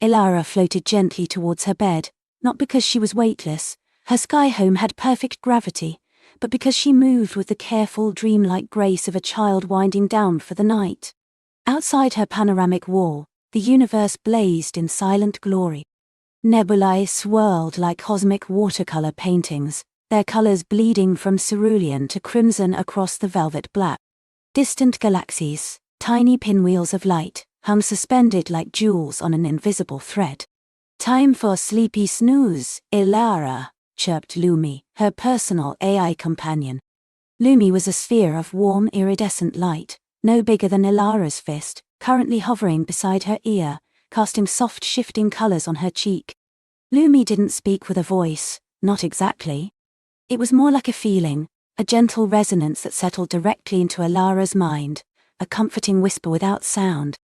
Ilara floated gently towards her bed, not because she was weightless, her sky home had perfect gravity, but because she moved with the careful, dreamlike grace of a child winding down for the night. Outside her panoramic wall, the universe blazed in silent glory. Nebulae swirled like cosmic watercolor paintings, their colors bleeding from cerulean to crimson across the velvet black. Distant galaxies, tiny pinwheels of light, hung suspended like jewels on an invisible thread. "Time for sleepy snooze, Ilara," chirped Lumi, her personal AI companion. Lumi was a sphere of warm iridescent light, no bigger than Ilara's fist, currently hovering beside her ear, casting soft shifting colors on her cheek. Lumi didn't speak with a voice, not exactly. It was more like a feeling, a gentle resonance that settled directly into Ilara's mind, a comforting whisper without sound.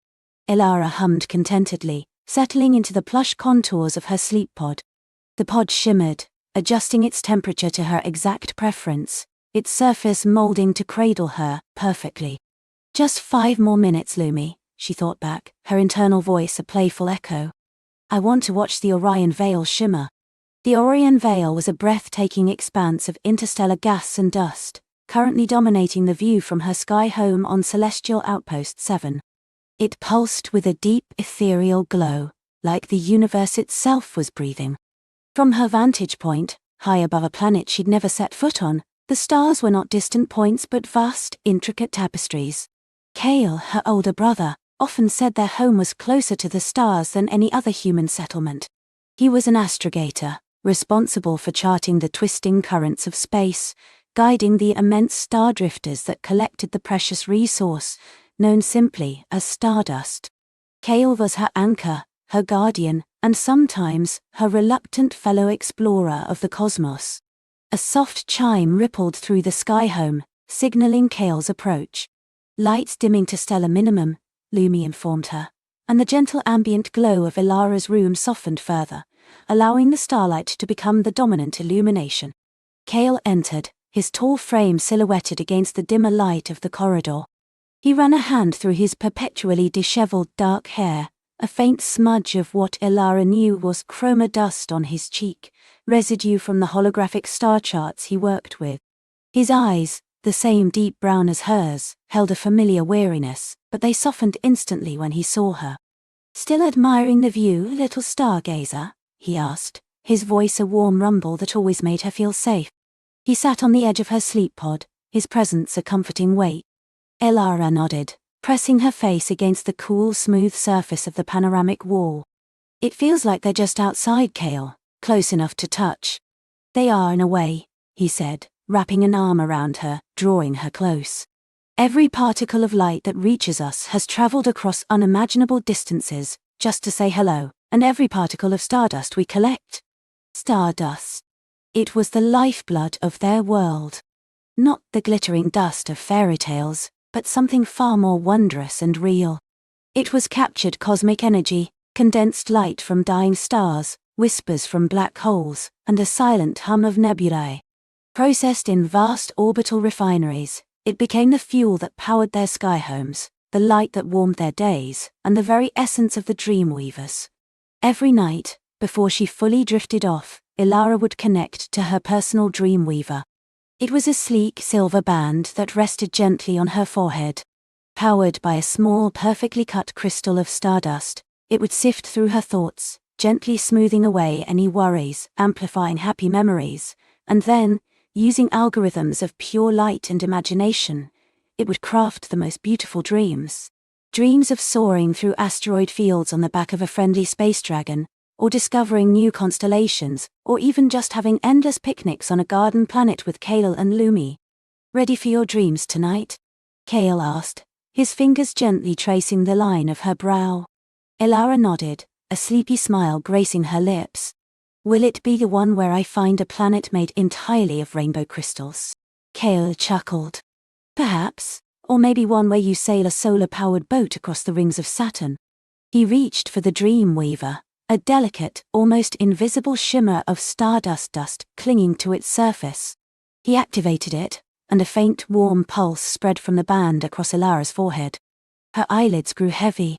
Ilara hummed contentedly, settling into the plush contours of her sleep pod. The pod shimmered, adjusting its temperature to her exact preference, its surface molding to cradle her perfectly. "Just 5 more minutes, Lumi," she thought back, her internal voice a playful echo. "I want to watch the Orion Veil shimmer." The Orion Veil was a breathtaking expanse of interstellar gas and dust, currently dominating the view from her sky home on Celestial Outpost 7. It pulsed with a deep ethereal glow, like the universe itself was breathing. From her vantage point, high above a planet she'd never set foot on, the stars were not distant points but vast, intricate tapestries. Kale, her older brother, often said their home was closer to the stars than any other human settlement. He was an astrogator, responsible for charting the twisting currents of space, guiding the immense star drifters that collected the precious resource, known simply as Stardust. Kale was her anchor, her guardian, and sometimes her reluctant fellow explorer of the cosmos. A soft chime rippled through the sky home, signaling Kale's approach. "Lights dimming to stellar minimum," Lumi informed her, and the gentle ambient glow of Ilara's room softened further, allowing the starlight to become the dominant illumination. Kale entered, his tall frame silhouetted against the dimmer light of the corridor. He ran a hand through his perpetually disheveled dark hair, a faint smudge of what Ilara knew was chroma dust on his cheek, residue from the holographic star charts he worked with. His eyes, the same deep brown as hers, held a familiar weariness, but they softened instantly when he saw her. "Still admiring the view, little stargazer?" he asked, his voice a warm rumble that always made her feel safe. He sat on the edge of her sleep pod, his presence a comforting weight. Ilara nodded, pressing her face against the cool, smooth surface of the panoramic wall. "It feels like they're just outside, Kale, close enough to touch." "They are in a way," he said, wrapping an arm around her, drawing her close. "Every particle of light that reaches us has traveled across unimaginable distances, just to say hello, and every particle of stardust we collect. Stardust. It was the lifeblood of their world. Not the glittering dust of fairy tales, but something far more wondrous and real. It was captured cosmic energy, condensed light from dying stars, whispers from black holes, and a silent hum of nebulae. Processed in vast orbital refineries, it became the fuel that powered their sky homes, the light that warmed their days, and the very essence of the dream weavers. Every night, before she fully drifted off, Ilara would connect to her personal dream weaver. It was a sleek silver band that rested gently on her forehead. Powered by a small, perfectly cut crystal of stardust, it would sift through her thoughts, gently smoothing away any worries, amplifying happy memories, and then, using algorithms of pure light and imagination, it would craft the most beautiful dreams. Dreams of soaring through asteroid fields on the back of a friendly space dragon, or discovering new constellations, or even just having endless picnics on a garden planet with Kale and Lumi. "Ready for your dreams tonight?" Kale asked, his fingers gently tracing the line of her brow. Ilara nodded, a sleepy smile gracing her lips. "Will it be the one where I find a planet made entirely of rainbow crystals?" Kale chuckled. "Perhaps, or maybe one where you sail a solar-powered boat across the rings of Saturn." He reached for the dream weaver, a delicate, almost invisible shimmer of stardust dust clinging to its surface. He activated it, and a faint, warm pulse spread from the band across Ilara's forehead. Her eyelids grew heavy.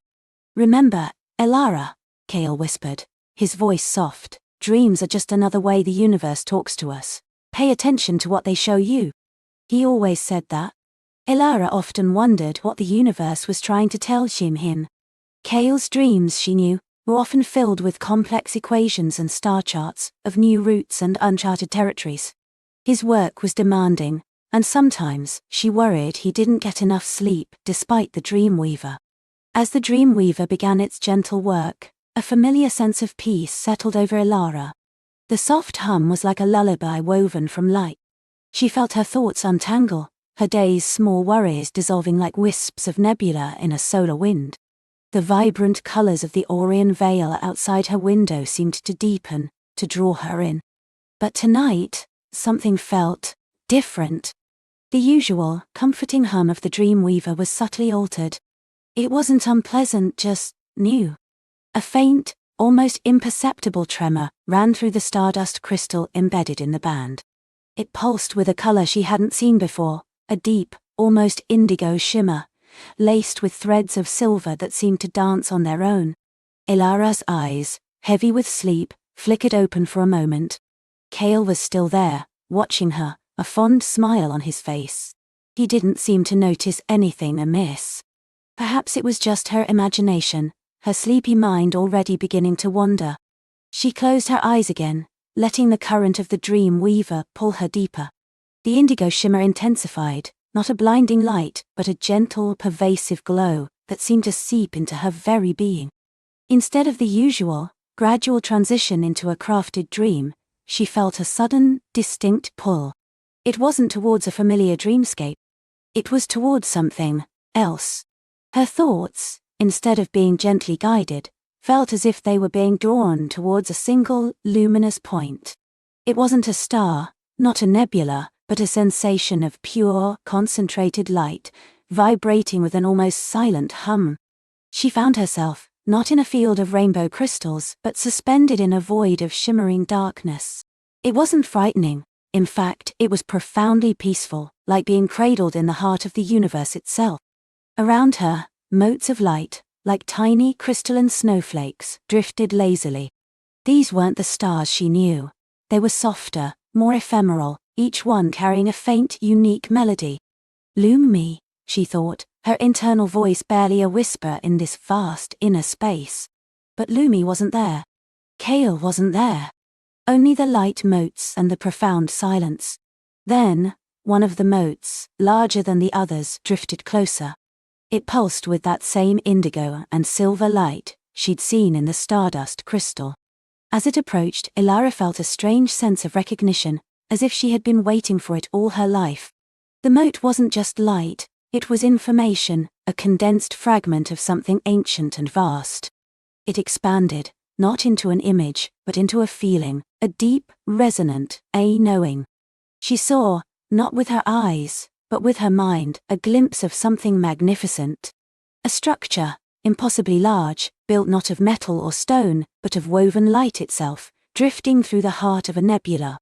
"Remember, Ilara, Kale whispered, his voice soft. Dreams are just another way the universe talks to us. Pay attention to what they show you. He always said that. Elara often wondered what the universe was trying to tell him. Kale's dreams, she knew, were often filled with complex equations and star charts of new routes and uncharted territories. His work was demanding, and sometimes she worried he didn't get enough sleep despite the Dreamweaver. As the Dreamweaver began its gentle work, a familiar sense of peace settled over Elara. The soft hum was like a lullaby woven from light. She felt her thoughts untangle, her day's small worries dissolving like wisps of nebula in a solar wind. The vibrant colors of the Orion veil outside her window seemed to deepen, to draw her in. But tonight, something felt different. The usual, comforting hum of the Dreamweaver was subtly altered. It wasn't unpleasant, just new. A faint, almost imperceptible tremor ran through the stardust crystal embedded in the band. It pulsed with a color she hadn't seen before, a deep, almost indigo shimmer, laced with threads of silver that seemed to dance on their own. Elara's eyes, heavy with sleep, flickered open for a moment. Kale was still there, watching her, a fond smile on his face. He didn't seem to notice anything amiss. Perhaps it was just her imagination, her sleepy mind already beginning to wander. She closed her eyes again, letting the current of the Dreamweaver pull her deeper. The indigo shimmer intensified, not a blinding light, but a gentle, pervasive glow that seemed to seep into her very being. Instead of the usual, gradual transition into a crafted dream, she felt a sudden, distinct pull. It wasn't towards a familiar dreamscape. It was towards something else. Her thoughts, instead of being gently guided, felt as if they were being drawn towards a single, luminous point. It wasn't a star, not a nebula, but a sensation of pure, concentrated light, vibrating with an almost silent hum. She found herself, not in a field of rainbow crystals, but suspended in a void of shimmering darkness. It wasn't frightening. In fact, it was profoundly peaceful, like being cradled in the heart of the universe itself. Around her, motes of light, like tiny crystalline snowflakes, drifted lazily. These weren't the stars she knew. They were softer, more ephemeral, each one carrying a faint, unique melody. Lumi, she thought, her internal voice barely a whisper in this vast inner space. But Lumi wasn't there. Kale wasn't there. Only the light motes and the profound silence. Then, one of the motes, larger than the others, drifted closer. It pulsed with that same indigo and silver light she'd seen in the stardust crystal. As it approached, Elara felt a strange sense of recognition, as if she had been waiting for it all her life. The mote wasn't just light, it was information, a condensed fragment of something ancient and vast. It expanded, not into an image, but into a feeling, a deep, resonant, knowing. She saw, not with her eyes, but with her mind, a glimpse of something magnificent. A structure, impossibly large, built not of metal or stone, but of woven light itself, drifting through the heart of a nebula.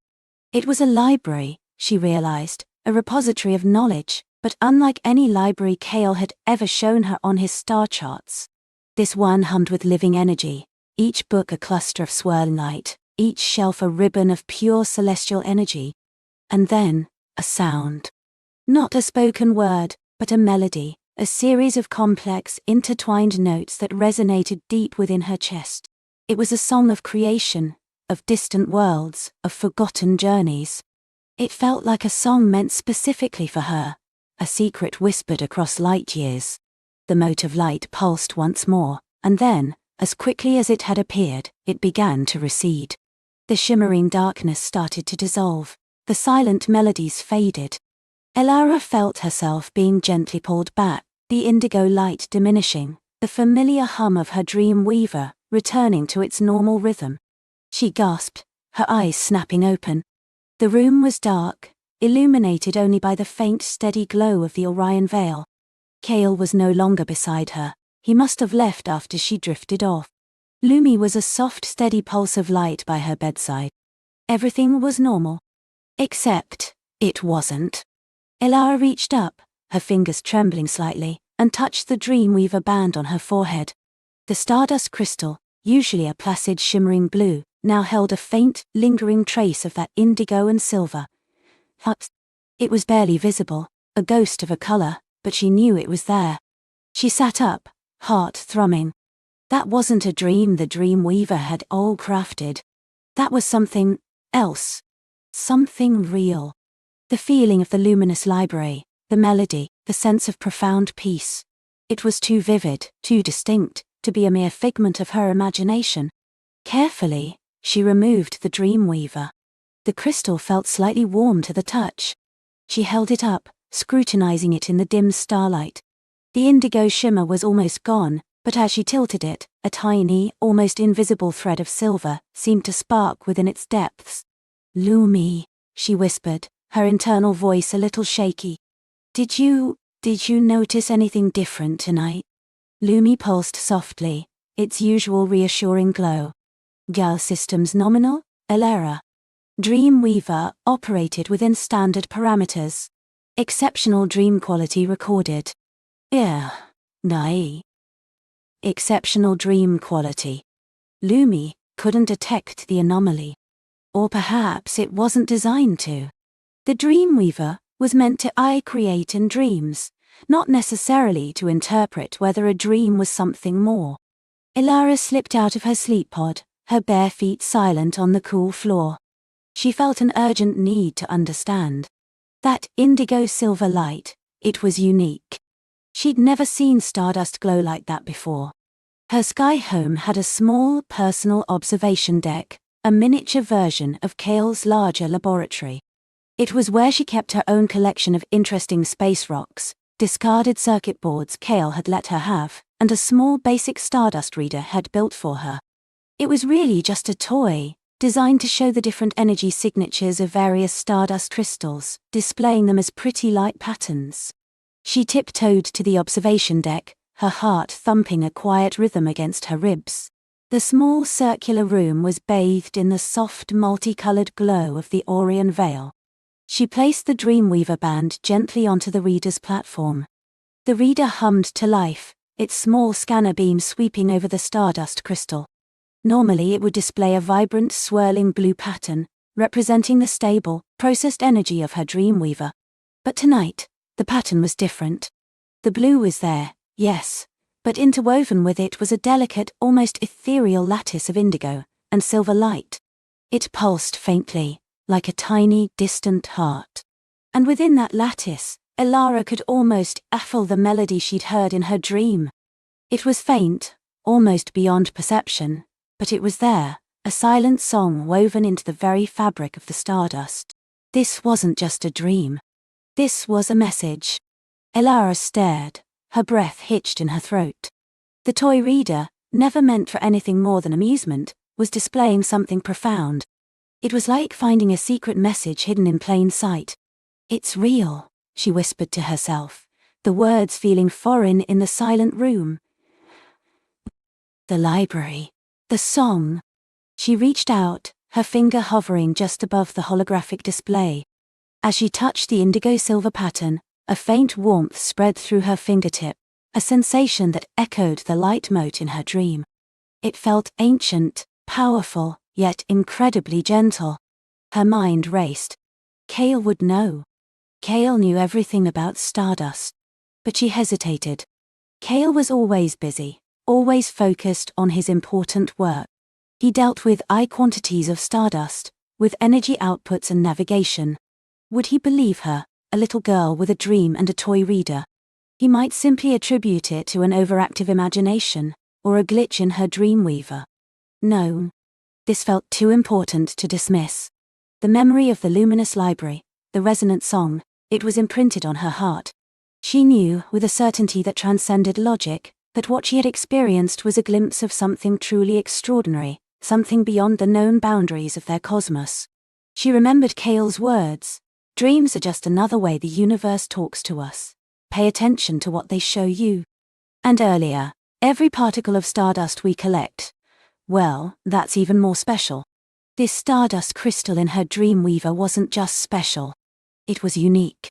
It was a library, she realized, a repository of knowledge, but unlike any library Kale had ever shown her on his star charts. This one hummed with living energy, each book a cluster of swirling light, each shelf a ribbon of pure celestial energy. And then, a sound. Not a spoken word, but a melody, a series of complex, intertwined notes that resonated deep within her chest. It was a song of creation, of distant worlds, of forgotten journeys. It felt like a song meant specifically for her, a secret whispered across light years. The mote of light pulsed once more, and then, as quickly as it had appeared, it began to recede. The shimmering darkness started to dissolve. The silent melodies faded. Elara felt herself being gently pulled back, the indigo light diminishing, the familiar hum of her Dreamweaver returning to its normal rhythm. She gasped, her eyes snapping open. The room was dark, illuminated only by the faint, steady glow of the Orion veil. Kale was no longer beside her. He must have left after she drifted off. Lumi was a soft, steady pulse of light by her bedside. Everything was normal. Except, it wasn't. Elara reached up, her fingers trembling slightly, and touched the Dreamweaver band on her forehead. The stardust crystal, usually a placid shimmering blue, now held a faint, lingering trace of that indigo and silver. It was barely visible, a ghost of a color, but she knew it was there. She sat up, heart thrumming. That wasn't a dream the dream weaver had all crafted. That was something else. Something real. The feeling of the luminous library, the melody, the sense of profound peace. It was too vivid, too distinct, to be a mere figment of her imagination. Carefully, she removed the dream weaver. The crystal felt slightly warm to the touch. She held it up, scrutinizing it in the dim starlight. The indigo shimmer was almost gone, but as she tilted it, a tiny, almost invisible thread of silver seemed to spark within its depths. "Lumi," she whispered, her internal voice a little shaky. Did you notice anything different tonight?" Lumi pulsed softly, its usual reassuring glow. "Gal systems nominal, Elara. Dreamweaver operated within standard parameters. Exceptional dream quality recorded. Nai. Exceptional dream quality." Lumi couldn't detect the anomaly. Or perhaps it wasn't designed to. The Dreamweaver was meant to create in dreams, not necessarily to interpret whether a dream was something more. Elara slipped out of her sleep pod, her bare feet silent on the cool floor. She felt an urgent need to understand. That indigo silver light, it was unique. She'd never seen Stardust glow like that before. Her sky home had a small personal observation deck, a miniature version of Kale's larger laboratory. It was where she kept her own collection of interesting space rocks, discarded circuit boards Kale had let her have, and a small basic Stardust reader had built for her. It was really just a toy, designed to show the different energy signatures of various Stardust crystals, displaying them as pretty light patterns. She tiptoed to the observation deck, her heart thumping a quiet rhythm against her ribs. The small circular room was bathed in the soft multicolored glow of the Orion Veil. She placed the Dreamweaver band gently onto the reader's platform. The reader hummed to life, its small scanner beam sweeping over the Stardust crystal. Normally it would display a vibrant swirling blue pattern, representing the stable, processed energy of her Dreamweaver. But tonight, the pattern was different. The blue was there, yes, but interwoven with it was a delicate, almost ethereal lattice of indigo and silver light. It pulsed faintly, like a tiny, distant heart. And within that lattice, Elara could almost feel the melody she'd heard in her dream. It was faint, almost beyond perception, but it was there, a silent song woven into the very fabric of the Stardust. This wasn't just a dream. This was a message. Elara stared, her breath hitched in her throat. The toy reader, never meant for anything more than amusement, was displaying something profound. It was like finding a secret message hidden in plain sight. "It's real," she whispered to herself, the words feeling foreign in the silent room. The library. The song. She reached out, her finger hovering just above the holographic display. As she touched the indigo silver pattern, a faint warmth spread through her fingertip, a sensation that echoed the light mote in her dream. It felt ancient, powerful, yet incredibly gentle. Her mind raced. Kale would know. Kale knew everything about Stardust. But she hesitated. Kale was always busy, always focused on his important work. He dealt with quantities of Stardust, with energy outputs and navigation. Would he believe her, a little girl with a dream and a toy reader? He might simply attribute it to an overactive imagination, or a glitch in her Dreamweaver. No. This felt too important to dismiss. The memory of the luminous library, the resonant song, it was imprinted on her heart. She knew, with a certainty that transcended logic, that what she had experienced was a glimpse of something truly extraordinary, something beyond the known boundaries of their cosmos. She remembered Kale's words. Dreams are just another way the universe talks to us. Pay attention to what they show you. And earlier, every particle of stardust we collect, well, that's even more special. This stardust crystal in her Dreamweaver wasn't just special. It was unique.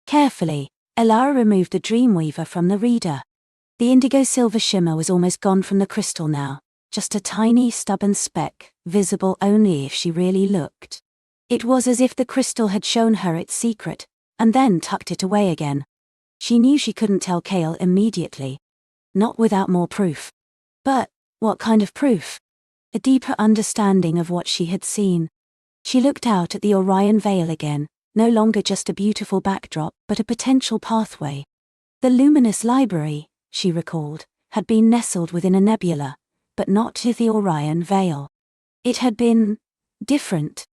Carefully, Elara removed the Dreamweaver from the reader. The indigo silver shimmer was almost gone from the crystal now, just a tiny stubborn speck, visible only if she really looked. It was as if the crystal had shown her its secret, and then tucked it away again. She knew she couldn't tell Kale immediately. Not without more proof. But what kind of proof? A deeper understanding of what she had seen. She looked out at the Orion Veil again, no longer just a beautiful backdrop, but a potential pathway. The luminous library, she recalled, had been nestled within a nebula, but not to the Orion Veil. It had been different.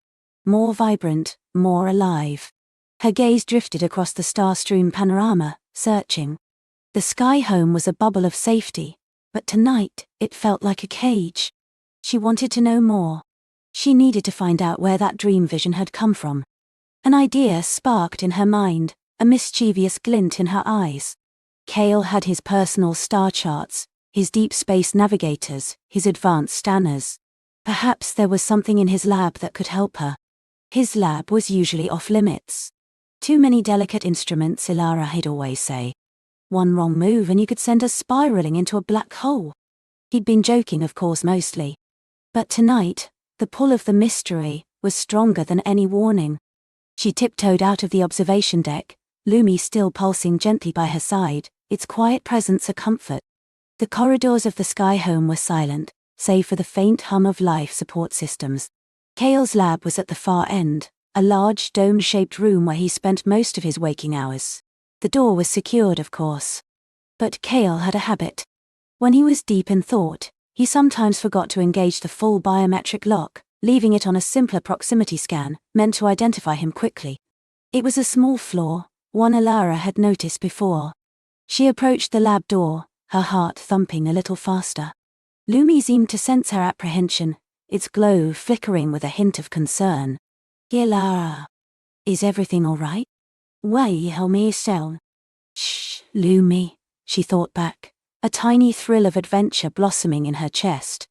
More vibrant, more alive. Her gaze drifted across the star-strewn panorama, searching. The sky home was a bubble of safety, but tonight it felt like a cage. She wanted to know more. She needed to find out where that dream vision had come from. An idea sparked in her mind, a mischievous glint in her eyes. Kale had his personal star charts, his deep space navigators, his advanced scanners. Perhaps there was something in his lab that could help her. His lab was usually off-limits. Too many delicate instruments, Ilara he'd always say. One wrong move and you could send us spiraling into a black hole. He'd been joking, of course, mostly. But tonight, the pull of the mystery was stronger than any warning. She tiptoed out of the observation deck, Lumi still pulsing gently by her side, its quiet presence a comfort. The corridors of the sky home were silent, save for the faint hum of life support systems. Kale's lab was at the far end, a large dome-shaped room where he spent most of his waking hours. The door was secured, of course. But Kale had a habit. When he was deep in thought, he sometimes forgot to engage the full biometric lock, leaving it on a simpler proximity scan, meant to identify him quickly. It was a small flaw, one Ilara had noticed before. She approached the lab door, her heart thumping a little faster. Lumi seemed to sense her apprehension, its glow flickering with a hint of concern. Ilara. Is everything all right? Why, help me down. Shh, Lumi, she thought back, a tiny thrill of adventure blossoming in her chest.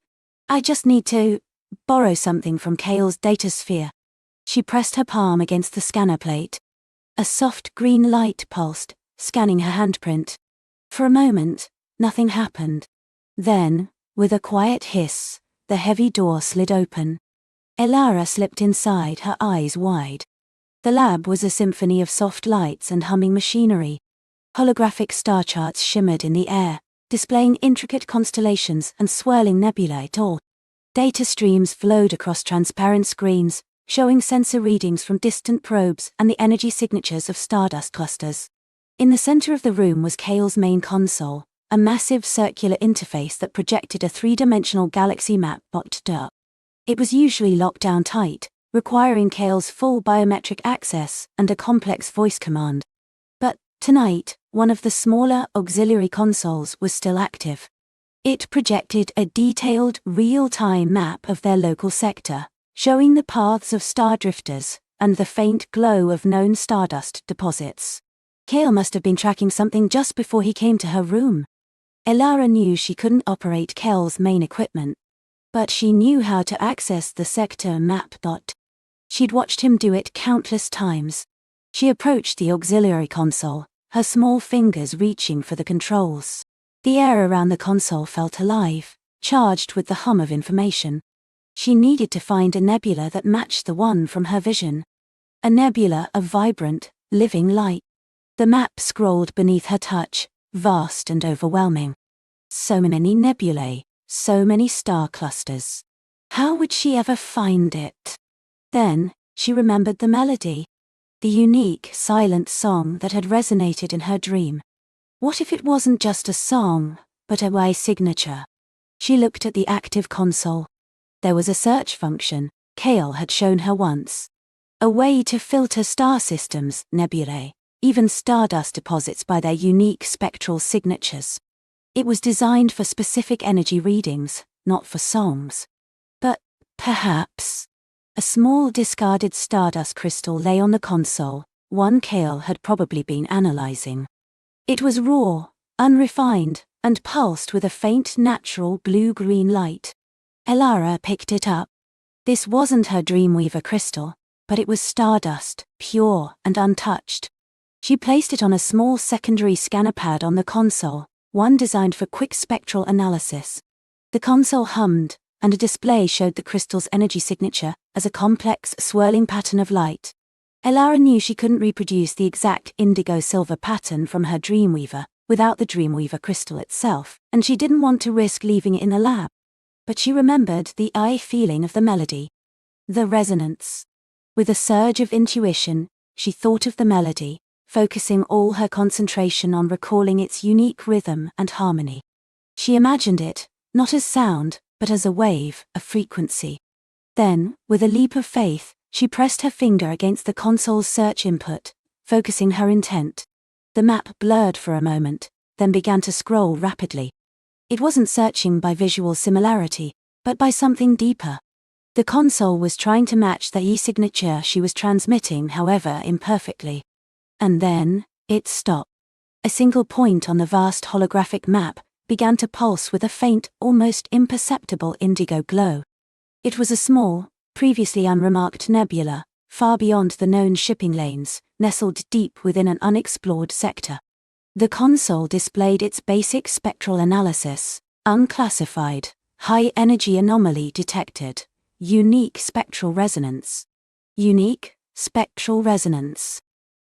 I just need to borrow something from Kale's datasphere. She pressed her palm against the scanner plate. A soft green light pulsed, scanning her handprint. For a moment, nothing happened. Then, with a quiet hiss, the heavy door slid open. Ilara slipped inside, her eyes wide. The lab was a symphony of soft lights and humming machinery. Holographic star charts shimmered in the air, displaying intricate constellations and swirling nebulae at all. Data streams flowed across transparent screens, showing sensor readings from distant probes and the energy signatures of Stardust clusters. In the center of the room was Kale's main console, a massive circular interface that projected a three-dimensional galaxy map boxed up. It was usually locked down tight, requiring Kale's full biometric access and a complex voice command. But tonight, one of the smaller auxiliary consoles was still active. It projected a detailed, real-time map of their local sector, showing the paths of star drifters and the faint glow of known Stardust deposits. Kale must have been tracking something just before he came to her room. Ilara knew she couldn't operate Kale's main equipment, but she knew how to access the sector map. She'd watched him do it countless times. She approached the auxiliary console, her small fingers reaching for the controls. The air around the console felt alive, charged with the hum of information. She needed to find a nebula that matched the one from her vision. A nebula of vibrant, living light. The map scrolled beneath her touch, vast and overwhelming. So many nebulae, so many star clusters. How would she ever find it? Then, she remembered the melody. The unique, silent song that had resonated in her dream. What if it wasn't just a song, but a way signature? She looked at the active console. There was a search function, Kale had shown her once. A way to filter star systems, nebulae, even stardust deposits by their unique spectral signatures. It was designed for specific energy readings, not for songs. But, perhaps, a small discarded stardust crystal lay on the console, one Kale had probably been analyzing. It was raw, unrefined, and pulsed with a faint natural blue-green light. Ilara picked it up. This wasn't her Dreamweaver crystal, but it was stardust, pure and untouched. She placed it on a small secondary scanner pad on the console, one designed for quick spectral analysis. The console hummed, and a display showed the crystal's energy signature as a complex, swirling pattern of light. Elara knew she couldn't reproduce the exact indigo-silver pattern from her Dreamweaver without the Dreamweaver crystal itself, and she didn't want to risk leaving it in the lab. But she remembered the feeling of the melody. The resonance. With a surge of intuition, she thought of the melody, focusing all her concentration on recalling its unique rhythm and harmony. She imagined it, not as sound, but as a wave, a frequency. Then, with a leap of faith, she pressed her finger against the console's search input, focusing her intent. The map blurred for a moment, then began to scroll rapidly. It wasn't searching by visual similarity, but by something deeper. The console was trying to match the e-signature she was transmitting, however imperfectly. And then, it stopped. A single point on the vast holographic map began to pulse with a faint, almost imperceptible indigo glow. It was a small, previously unremarked nebula, far beyond the known shipping lanes, nestled deep within an unexplored sector. The console displayed its basic spectral analysis: unclassified, high-energy anomaly detected, unique spectral resonance. Unique spectral resonance.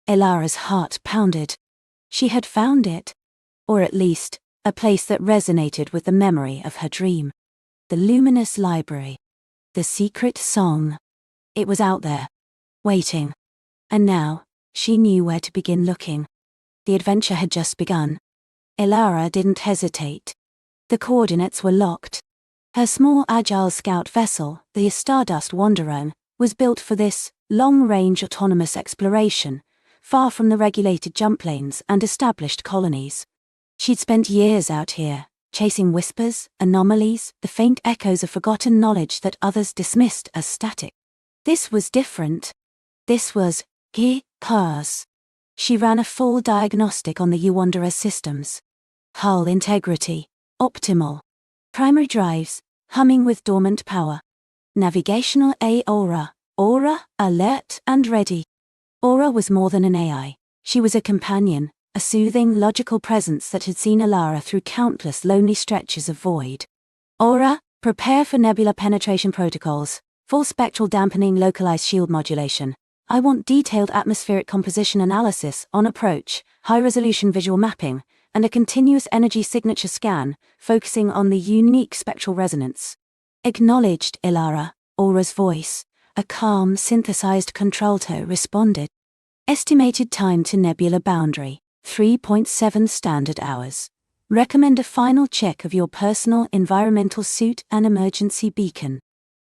Elara's heart pounded. She had found it. Or at least, a place that resonated with the memory of her dream. The luminous library. The secret song. It was out there. Waiting. And now, she knew where to begin looking. The adventure had just begun. Elara didn't hesitate. The coordinates were locked. Her small agile scout vessel, the Stardust Wanderer, was built for this long-range autonomous exploration, far from the regulated jump lanes and established colonies. She'd spent years out here, chasing whispers, anomalies, the faint echoes of forgotten knowledge that others dismissed as static. This was different. This was cars. She ran a full diagnostic on the Wanderer's systems. Hull integrity, optimal. Primary drives, humming with dormant power. Navigational aura, alert and ready. Aura was more than an AI. She was a companion, a soothing, logical presence that had seen Elara through countless lonely stretches of void. Aura, prepare for nebula penetration protocols, full spectral dampening, localized shield modulation. I want detailed atmospheric composition analysis on approach, high-resolution visual mapping, and a continuous energy signature scan, focusing on the unique spectral resonance. Acknowledged, Elara, Aura's voice. A calm, synthesized contralto responded. Estimated time to nebula boundary, 3.7 standard hours. Recommend a final check of your personal environmental suit and emergency beacon.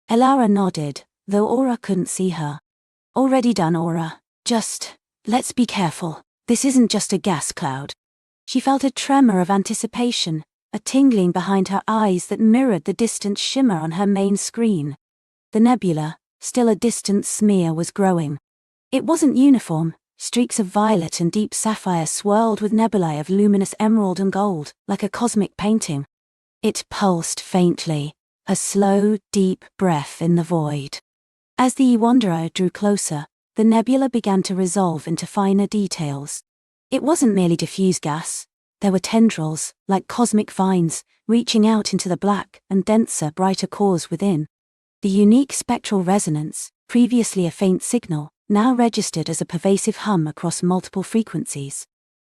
Elara nodded, though Aura couldn't see her. Already done, Aura. Just, let's be careful. This isn't just a gas cloud. She felt a tremor of anticipation, a tingling behind her eyes that mirrored the distant shimmer on her main screen. The nebula, still a distant smear, was growing. It wasn't uniform. Streaks of violet and deep sapphire swirled with nebulae of luminous emerald and gold, like a cosmic painting. It pulsed faintly, a slow, deep breath in the void. As the Wanderer drew closer, the nebula began to resolve into finer details. It wasn't merely diffuse gas. There were tendrils, like cosmic vines, reaching out into the black and denser, brighter cores within. The unique spectral resonance, previously a faint signal, now registered as a pervasive hum across multiple frequencies.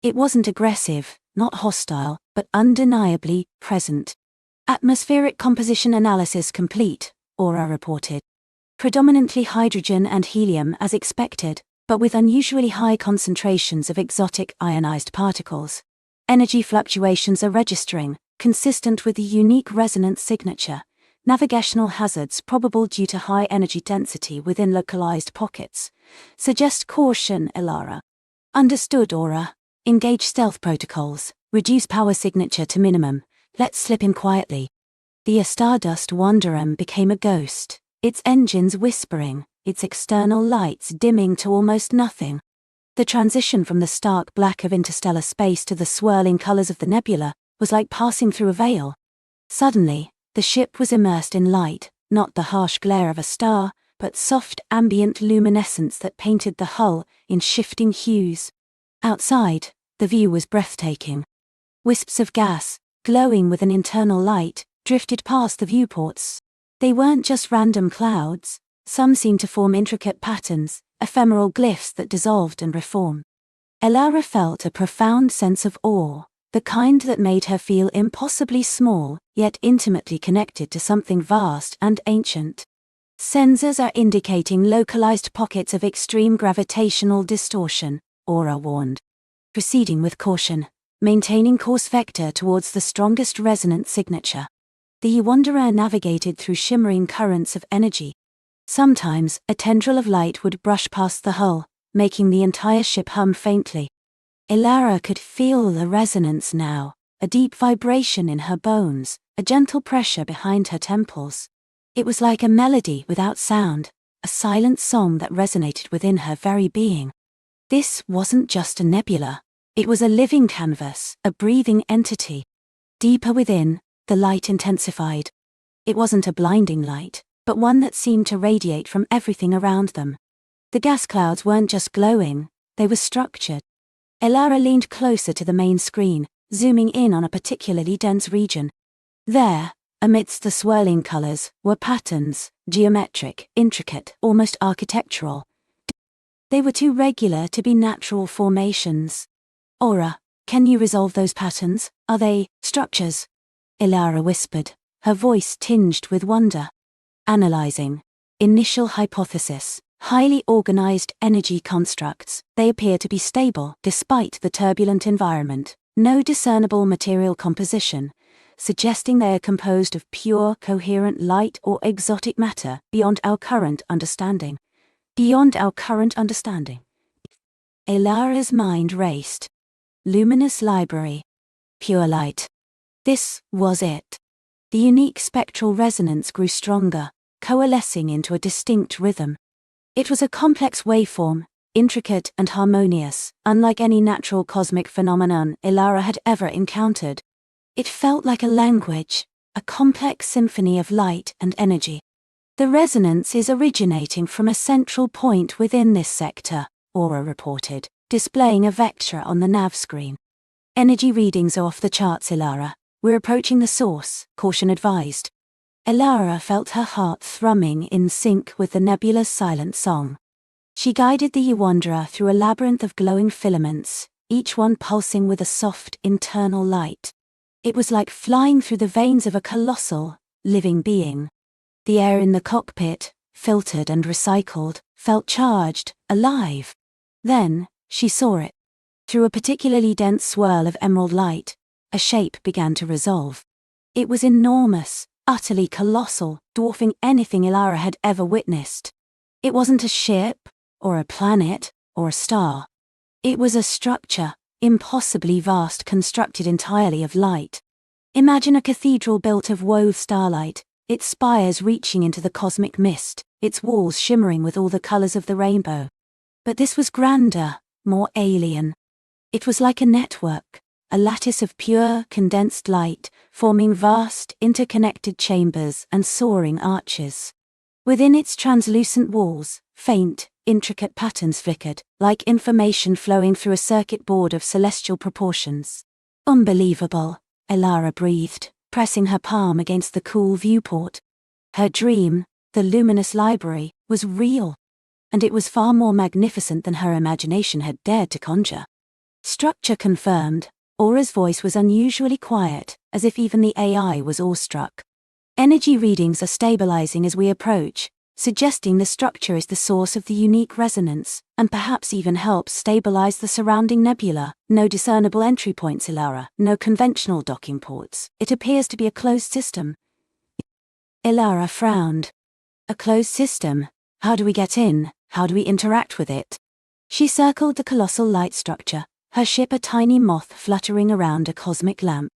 It wasn't aggressive, not hostile, but undeniably present. Atmospheric composition analysis complete, Aura reported. Predominantly hydrogen and helium as expected, but with unusually high concentrations of exotic ionized particles. Energy fluctuations are registering, consistent with the unique resonance signature. Navigational hazards probable due to high energy density within localized pockets. Suggest caution, Elara. Understood, Aura. Engage stealth protocols. Reduce power signature to minimum. Let's slip in quietly. The Stardust Wanderer became a ghost, its engines whispering, its external lights dimming to almost nothing. The transition from the stark black of interstellar space to the swirling colors of the nebula was like passing through a veil. Suddenly, the ship was immersed in light, not the harsh glare of a star, but soft ambient luminescence that painted the hull in shifting hues. Outside, the view was breathtaking. Wisps of gas, glowing with an internal light, drifted past the viewports. They weren't just random clouds, some seemed to form intricate patterns, ephemeral glyphs that dissolved and reformed. Elara felt a profound sense of awe, the kind that made her feel impossibly small, yet intimately connected to something vast and ancient. Sensors are indicating localized pockets of extreme gravitational distortion, Aura warned. Proceeding with caution, maintaining course vector towards the strongest resonant signature. The Wanderer navigated through shimmering currents of energy. Sometimes, a tendril of light would brush past the hull, making the entire ship hum faintly. Elara could feel the resonance now, a deep vibration in her bones, a gentle pressure behind her temples. It was like a melody without sound, a silent song that resonated within her very being. This wasn't just a nebula. It was a living canvas, a breathing entity. Deeper within, the light intensified. It wasn't a blinding light, but one that seemed to radiate from everything around them. The gas clouds weren't just glowing, they were structured. Elara leaned closer to the main screen, zooming in on a particularly dense region. There, amidst the swirling colors, were patterns, geometric, intricate, almost architectural. They were too regular to be natural formations. Aura, can you resolve those patterns? Are they structures? Elara whispered, her voice tinged with wonder. Analyzing. Initial hypothesis. Highly organized energy constructs. They appear to be stable despite the turbulent environment. No discernible material composition, suggesting they are composed of pure, coherent light or exotic matter beyond our current understanding. Beyond our current understanding. Elara's mind raced. Luminous library. Pure light. This was it. The unique spectral resonance grew stronger, coalescing into a distinct rhythm. It was a complex waveform, intricate and harmonious, unlike any natural cosmic phenomenon Elara had ever encountered. It felt like a language, a complex symphony of light and energy. The resonance is originating from a central point within this sector, Aura reported, displaying a vector on the nav screen. Energy readings are off the charts, Elara. We're approaching the source, caution advised. Elara felt her heart thrumming in sync with the nebula's silent song. She guided the Wanderer through a labyrinth of glowing filaments, each one pulsing with a soft, internal light. It was like flying through the veins of a colossal, living being. The air in the cockpit, filtered and recycled, felt charged, alive. Then, she saw it. Through a particularly dense swirl of emerald light, a shape began to resolve. It was enormous, utterly colossal, dwarfing anything Elara had ever witnessed. It wasn't a ship, or a planet, or a star. It was a structure, impossibly vast, constructed entirely of light. Imagine a cathedral built of wove starlight, its spires reaching into the cosmic mist, its walls shimmering with all the colors of the rainbow. But this was grander, more alien. It was like a network, a lattice of pure, condensed light, forming vast, interconnected chambers and soaring arches. Within its translucent walls, faint, intricate patterns flickered, like information flowing through a circuit board of celestial proportions. Unbelievable, Elara breathed, pressing her palm against the cool viewport. Her dream, the luminous library, was real. And it was far more magnificent than her imagination had dared to conjure. Structure confirmed, Aura's voice was unusually quiet, as if even the AI was awestruck. Energy readings are stabilizing as we approach, suggesting the structure is the source of the unique resonance, and perhaps even helps stabilize the surrounding nebula. No discernible entry points, Elara, no conventional docking ports. It appears to be a closed system. Elara frowned. A closed system? How do we get in? How do we interact with it? She circled the colossal light structure, her ship a tiny moth fluttering around a cosmic lamp.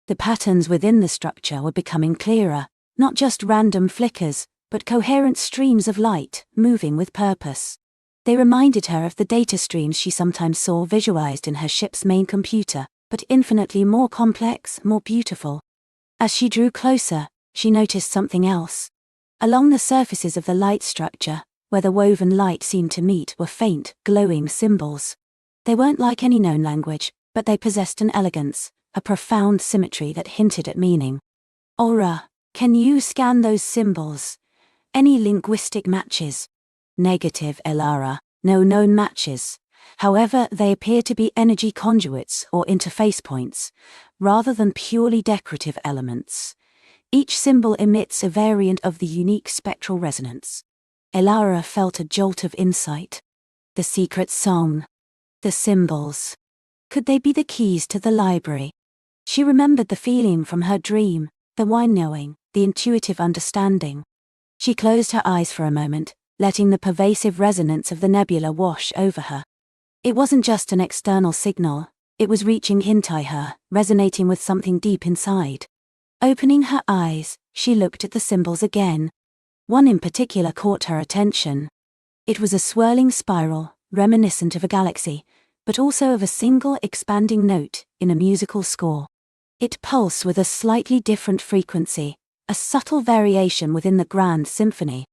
The patterns within the structure were becoming clearer, not just random flickers, but coherent streams of light, moving with purpose. They reminded her of the data streams she sometimes saw visualized in her ship's main computer, but infinitely more complex, more beautiful. As she drew closer, she noticed something else. Along the surfaces of the light structure, where the woven light seemed to meet, were faint, glowing symbols. They weren't like any known language, but they possessed an elegance, a profound symmetry that hinted at meaning. Aura, can you scan those symbols? Any linguistic matches? Negative, Elara. No known matches. However, they appear to be energy conduits or interface points, rather than purely decorative elements. Each symbol emits a variant of the unique spectral resonance. Elara felt a jolt of insight. The secret song. The symbols. Could they be the keys to the library? She remembered the feeling from her dream, the knowing, the intuitive understanding. She closed her eyes for a moment, letting the pervasive resonance of the nebula wash over her. It wasn't just an external signal, it was reaching inside her, resonating with something deep inside. Opening her eyes, she looked at the symbols again. One in particular caught her attention. It was a swirling spiral, reminiscent of a galaxy, but also of a single expanding note in a musical score. It pulsed with a slightly different frequency, a subtle variation within the grand symphony.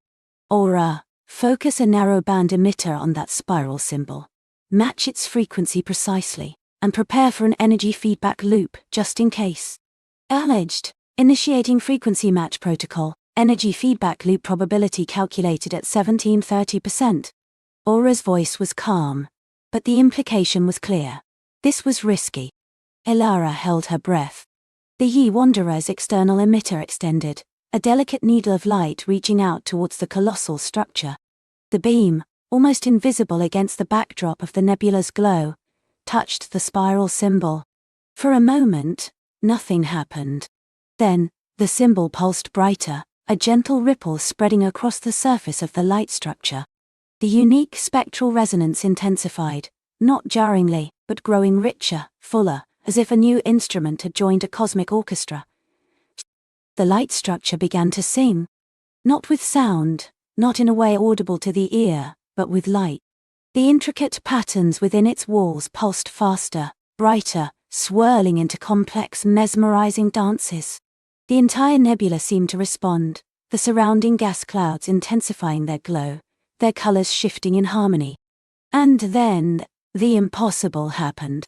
Aura, focus a narrowband emitter on that spiral symbol. Match its frequency precisely, and prepare for an energy feedback loop, just in case. Acknowledged. Initiating frequency match protocol. Energy feedback loop probability calculated at 1730%. Aura's voice was calm, but the implication was clear. This was risky. Elara held her breath. The Ye Wanderer's external emitter extended, a delicate needle of light reaching out towards the colossal structure. The beam, almost invisible against the backdrop of the nebula's glow, touched the spiral symbol. For a moment, nothing happened. Then, the symbol pulsed brighter, a gentle ripple spreading across the surface of the light structure. The unique spectral resonance intensified, not jarringly, but growing richer, fuller, as if a new instrument had joined a cosmic orchestra. The light structure began to sing. Not with sound, not in a way audible to the ear, but with light. The intricate patterns within its walls pulsed faster, brighter, swirling into complex, mesmerizing dances. The entire nebula seemed to respond, the surrounding gas clouds intensifying their glow, their colors shifting in harmony. And then, the impossible happened.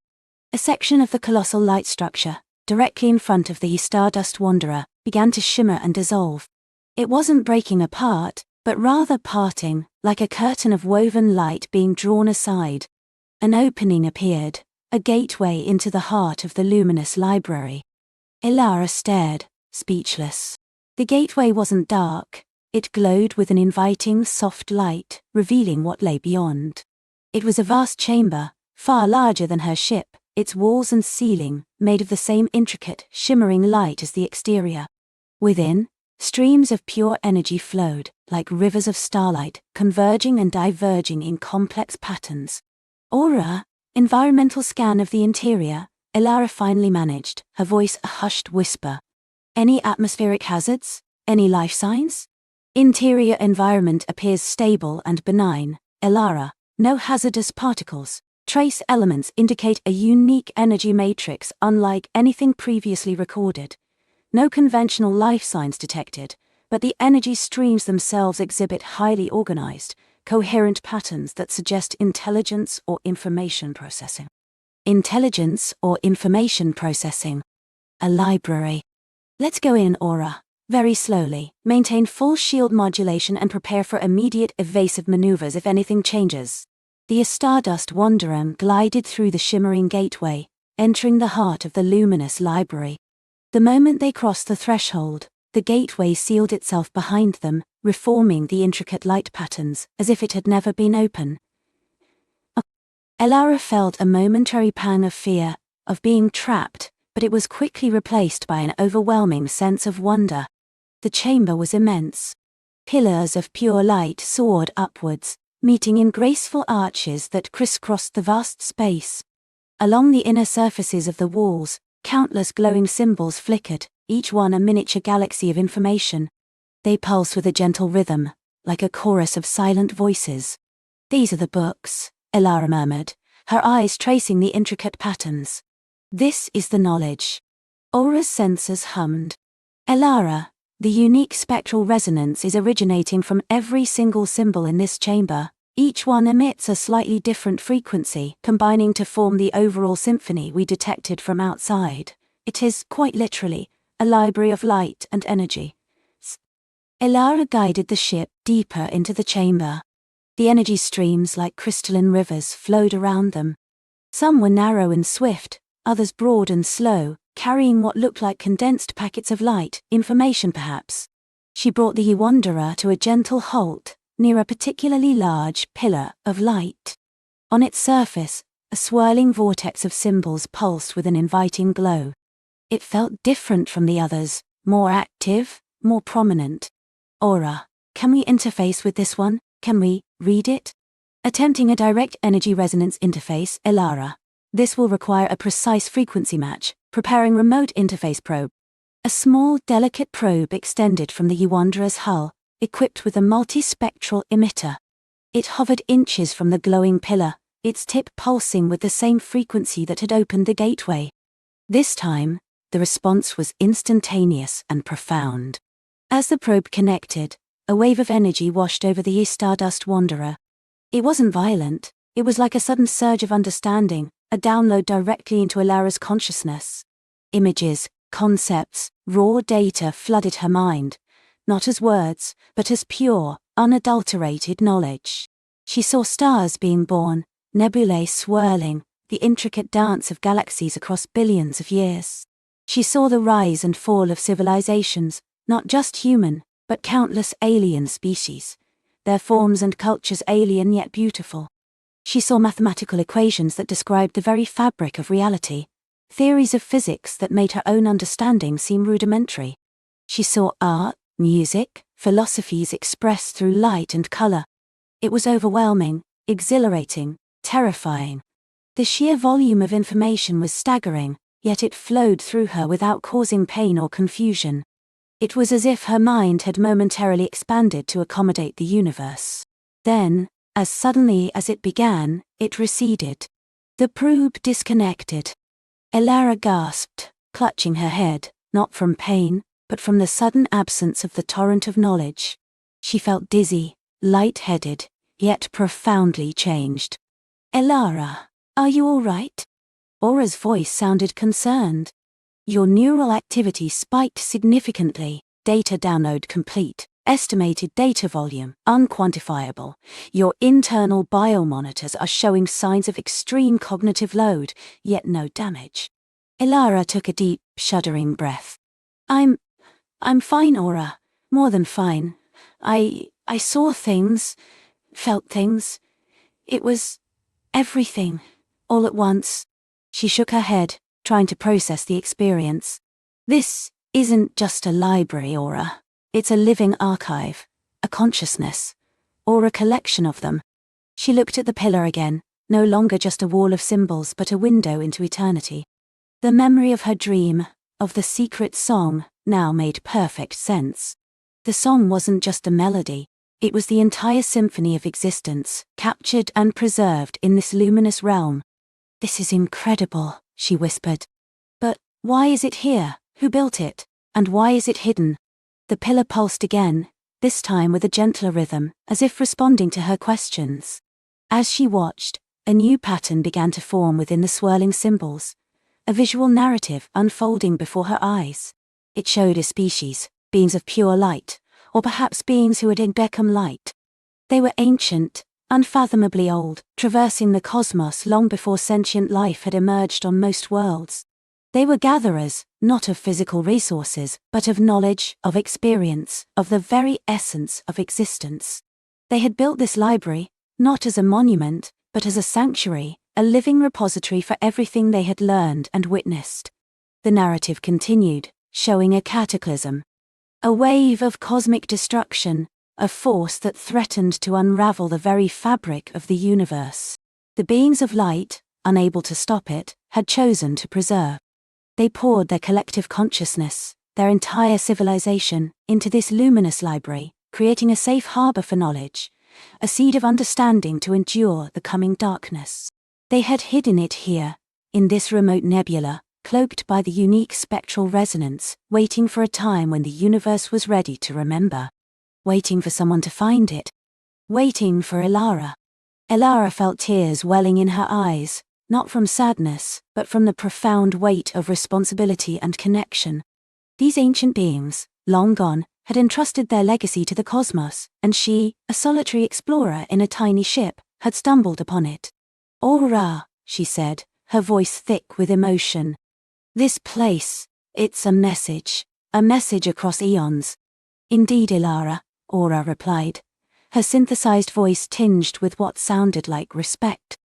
A section of the colossal light structure, directly in front of the Stardust Wanderer, began to shimmer and dissolve. It wasn't breaking apart, but rather parting, like a curtain of woven light being drawn aside. An opening appeared, a gateway into the heart of the luminous library. Elara stared, speechless. The gateway wasn't dark, it glowed with an inviting, soft light, revealing what lay beyond. It was a vast chamber, far larger than her ship, its walls and ceiling made of the same intricate, shimmering light as the exterior. Within, streams of pure energy flowed, like rivers of starlight, converging and diverging in complex patterns. Aura, environmental scan of the interior, Elara finally managed, her voice a hushed whisper. Any atmospheric hazards? Any life signs? Interior environment appears stable and benign, Elara. No hazardous particles. Trace elements indicate a unique energy matrix unlike anything previously recorded. No conventional life signs detected, but the energy streams themselves exhibit highly organized, coherent patterns that suggest intelligence or information processing. Intelligence or information processing. A library. Let's go in, Aura. Very slowly. Maintain full shield modulation and prepare for immediate evasive maneuvers if anything changes. The Stardust Wanderer glided through the shimmering gateway, entering the heart of the luminous library. The moment they crossed the threshold, the gateway sealed itself behind them, reforming the intricate light patterns as if it had never been open. Elara felt a momentary pang of fear, of being trapped, but it was quickly replaced by an overwhelming sense of wonder. The chamber was immense. Pillars of pure light soared upwards, meeting in graceful arches that crisscrossed the vast space. Along the inner surfaces of the walls, countless glowing symbols flickered, each one a miniature galaxy of information. They pulsed with a gentle rhythm, like a chorus of silent voices. These are the books, Elara murmured, her eyes tracing the intricate patterns. This is the knowledge. Aura's sensors hummed. Elara, the unique spectral resonance is originating from every single symbol in this chamber. Each one emits a slightly different frequency, combining to form the overall symphony we detected from outside. It is, quite literally, a library of light and energy. Elara guided the ship deeper into the chamber. The energy streams like crystalline rivers flowed around them. Some were narrow and swift, others broad and slow, carrying what looked like condensed packets of light, information perhaps. She brought the wanderer to a gentle halt, near a particularly large pillar of light. On its surface, a swirling vortex of symbols pulsed with an inviting glow. It felt different from the others, more active, more prominent. Aura, can we interface with this one? Can we read it? Attempting a direct energy resonance interface, Elara. This will require a precise frequency match. Preparing remote interface probe. A small, delicate probe extended from the wanderer's hull, equipped with a multispectral emitter. It hovered inches from the glowing pillar, its tip pulsing with the same frequency that had opened the gateway. This time, the response was instantaneous and profound. As the probe connected, a wave of energy washed over the Stardust wanderer. It wasn't violent, it was like a sudden surge of understanding, a download directly into Elara's consciousness. Images, concepts, raw data flooded her mind, not as words, but as pure, unadulterated knowledge. She saw stars being born, nebulae swirling, the intricate dance of galaxies across billions of years. She saw the rise and fall of civilizations, not just human, but countless alien species, their forms and cultures alien yet beautiful. She saw mathematical equations that described the very fabric of reality, theories of physics that made her own understanding seem rudimentary. She saw art, music, philosophies expressed through light and color. It was overwhelming, exhilarating, terrifying. The sheer volume of information was staggering, yet it flowed through her without causing pain or confusion. It was as if her mind had momentarily expanded to accommodate the universe. Then, as suddenly as it began, it receded. The probe disconnected. Elara gasped, clutching her head, not from pain, but from the sudden absence of the torrent of knowledge. She felt dizzy, light-headed, yet profoundly changed. "Elara, are you all right?" Aura's voice sounded concerned. "Your neural activity spiked significantly. Data download complete. Estimated data volume unquantifiable. Your internal biomonitors are showing signs of extreme cognitive load, yet no damage." Elara took a deep, shuddering breath. I'm fine, Aura. More than fine. I saw things, felt things. It was everything, all at once." She shook her head, trying to process the experience. "This isn't just a library, Aura. It's a living archive, a consciousness, or a collection of them." She looked at the pillar again, no longer just a wall of symbols but a window into eternity. The memory of her dream, of the secret song, now made perfect sense. The song wasn't just a melody, it was the entire symphony of existence, captured and preserved in this luminous realm. "This is incredible," she whispered. "But why is it here? Who built it? And why is it hidden?" The pillar pulsed again, this time with a gentler rhythm, as if responding to her questions. As she watched, a new pattern began to form within the swirling symbols, a visual narrative unfolding before her eyes. It showed a species, beings of pure light, or perhaps beings who had become light. They were ancient, unfathomably old, traversing the cosmos long before sentient life had emerged on most worlds. They were gatherers, not of physical resources, but of knowledge, of experience, of the very essence of existence. They had built this library, not as a monument, but as a sanctuary, a living repository for everything they had learned and witnessed. The narrative continued, showing a cataclysm. A wave of cosmic destruction, a force that threatened to unravel the very fabric of the universe. The beings of light, unable to stop it, had chosen to preserve. They poured their collective consciousness, their entire civilization, into this luminous library, creating a safe harbor for knowledge, a seed of understanding to endure the coming darkness. They had hidden it here, in this remote nebula, cloaked by the unique spectral resonance, waiting for a time when the universe was ready to remember. Waiting for someone to find it. Waiting for Elara. Elara felt tears welling in her eyes, not from sadness, but from the profound weight of responsibility and connection. These ancient beings, long gone, had entrusted their legacy to the cosmos, and she, a solitary explorer in a tiny ship, had stumbled upon it. "Aura," she said, her voice thick with emotion. "This place, it's a message across eons." "Indeed, Ilara," Aura replied, her synthesized voice tinged with what sounded like respect.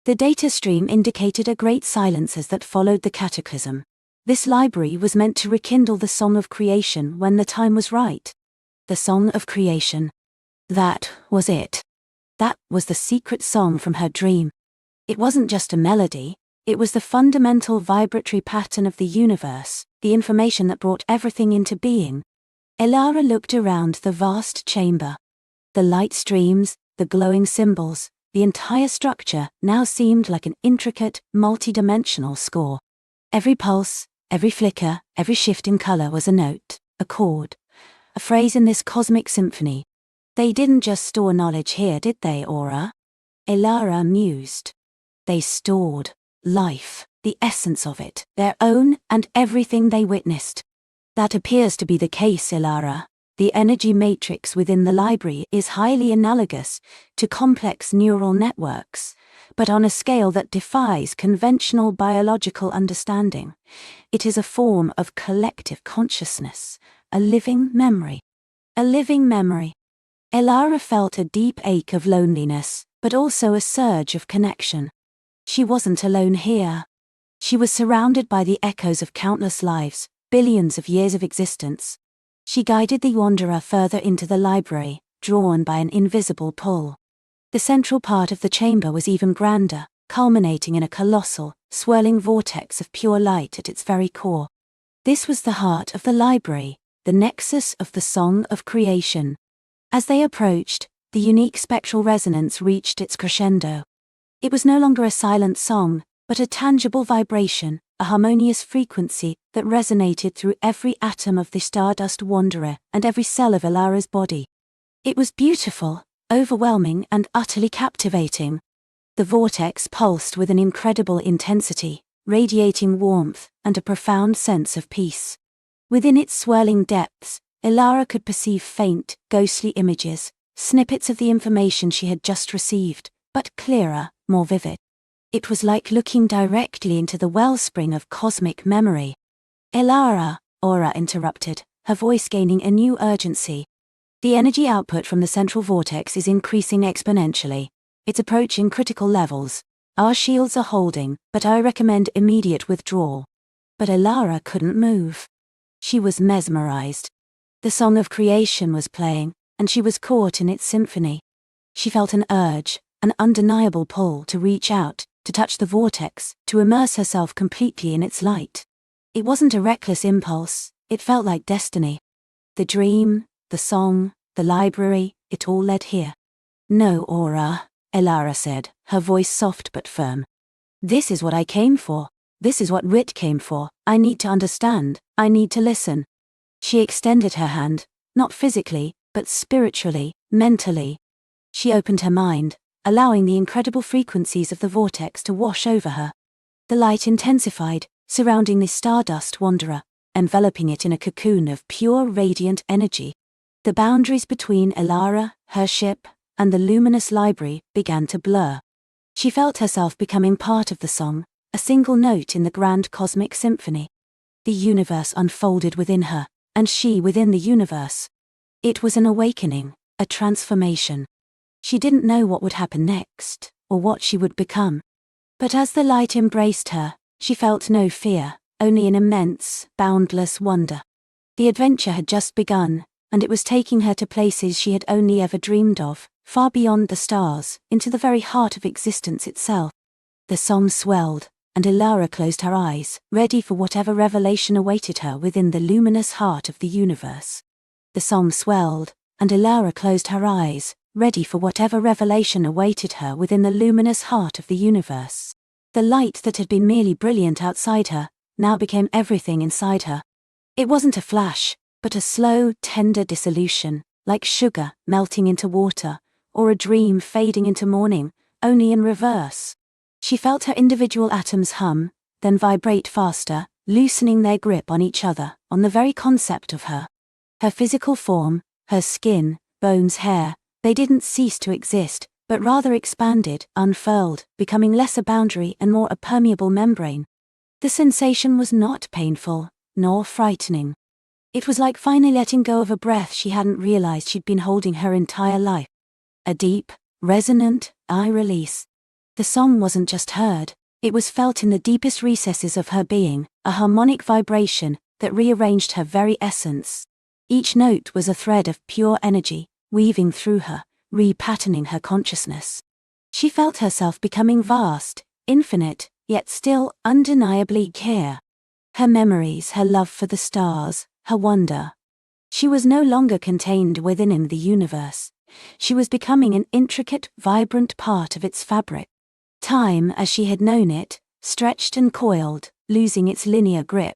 The data stream indicated a great silence as that followed the cataclysm. This library was meant to rekindle the song of creation when the time was right. The song of creation. That was it. That was the secret song from her dream. It wasn't just a melody, it was the fundamental vibratory pattern of the universe, the information that brought everything into being. Ilara looked around the vast chamber. The light streams, the glowing symbols, the entire structure now seemed like an intricate, multi-dimensional score. Every pulse, every flicker, every shift in color was a note, a chord, a phrase in this cosmic symphony. They didn't just store knowledge here, did they, Aura? Ilara mused. They stored life, the essence of it, their own and everything they witnessed. That appears to be the case, Ilara. The energy matrix within the library is highly analogous to complex neural networks, but on a scale that defies conventional biological understanding. It is a form of collective consciousness, a living memory. A living memory. Ilara felt a deep ache of loneliness, but also a surge of connection. She wasn't alone here. She was surrounded by the echoes of countless lives, billions of years of existence. She guided the wanderer further into the library, drawn by an invisible pull. The central part of the chamber was even grander, culminating in a colossal, swirling vortex of pure light at its very core. This was the heart of the library, the nexus of the song of creation. As they approached, the unique spectral resonance reached its crescendo. It was no longer a silent song, but a tangible vibration, a harmonious frequency that resonated through every atom of the Stardust wanderer and every cell of Ilara's body. It was beautiful, overwhelming and utterly captivating. The vortex pulsed with an incredible intensity, radiating warmth and a profound sense of peace. Within its swirling depths, Ilara could perceive faint, ghostly images, snippets of the information she had just received, but clearer, more vivid. It was like looking directly into the wellspring of cosmic memory. "Ilara," Aura interrupted, her voice gaining a new urgency. "The energy output from the central vortex is increasing exponentially. It's approaching critical levels. Our shields are holding, but I recommend immediate withdrawal." But Ilara couldn't move. She was mesmerized. The song of creation was playing, and she was caught in its symphony. She felt an urge, an undeniable pull to reach out, to touch the vortex, to immerse herself completely in its light. It wasn't a reckless impulse, it felt like destiny. The dream, the song, the library, it all led here. "No, Aura," Ilara said, her voice soft but firm. "This is what I came for. This is what Wit came for. I need to understand. I need to listen." She extended her hand, not physically, but spiritually, mentally. She opened her mind, allowing the incredible frequencies of the vortex to wash over her. The light intensified, surrounding the Stardust wanderer, enveloping it in a cocoon of pure radiant energy. The boundaries between Ilara, her ship, and the luminous library began to blur. She felt herself becoming part of the song, a single note in the grand cosmic symphony. The universe unfolded within her, and she within the universe. It was an awakening, a transformation. She didn't know what would happen next, or what she would become. But as the light embraced her, she felt no fear, only an immense, boundless wonder. The adventure had just begun, and it was taking her to places she had only ever dreamed of, far beyond the stars, into the very heart of existence itself. The song swelled, and Ilara closed her eyes, ready for whatever revelation awaited her within the luminous heart of the universe. The song swelled, and Ilara closed her eyes, ready for whatever revelation awaited her within the luminous heart of the universe. The light that had been merely brilliant outside her, now became everything inside her. It wasn't a flash, but a slow, tender dissolution, like sugar melting into water, or a dream fading into morning, only in reverse. She felt her individual atoms hum, then vibrate faster, loosening their grip on each other, on the very concept of her. Her physical form, her skin, bones, hair, they didn't cease to exist, but rather expanded, unfurled, becoming less a boundary and more a permeable membrane. The sensation was not painful, nor frightening. It was like finally letting go of a breath she hadn't realized she'd been holding her entire life. A deep, resonant release. The song wasn't just heard, it was felt in the deepest recesses of her being, a harmonic vibration that rearranged her very essence. Each note was a thread of pure energy, weaving through her, repatterning her consciousness. She felt herself becoming vast, infinite, yet still undeniably clear. Her memories, her love for the stars, her wonder. She was no longer contained within the universe. She was becoming an intricate, vibrant part of its fabric. Time, as she had known it, stretched and coiled, losing its linear grip.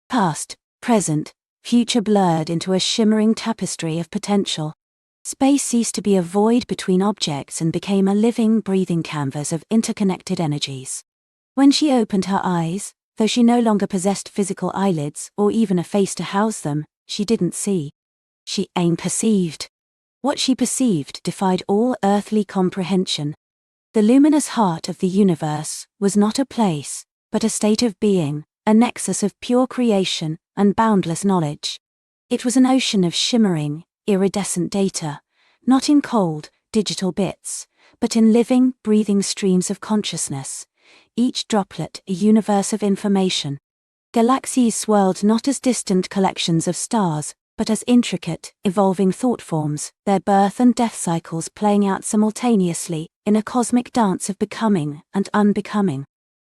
Past, present, future blurred into a shimmering tapestry of potential. Space ceased to be a void between objects and became a living, breathing canvas of interconnected energies. When she opened her eyes, though she no longer possessed physical eyelids or even a face to house them, she didn't see. She perceived. What she perceived defied all earthly comprehension. The luminous heart of the universe was not a place, but a state of being, a nexus of pure creation and boundless knowledge. It was an ocean of shimmering, iridescent data, not in cold, digital bits, but in living, breathing streams of consciousness, each droplet a universe of information. Galaxies swirled not as distant collections of stars, but as intricate, evolving thought forms, their birth and death cycles playing out simultaneously in a cosmic dance of becoming and unbecoming.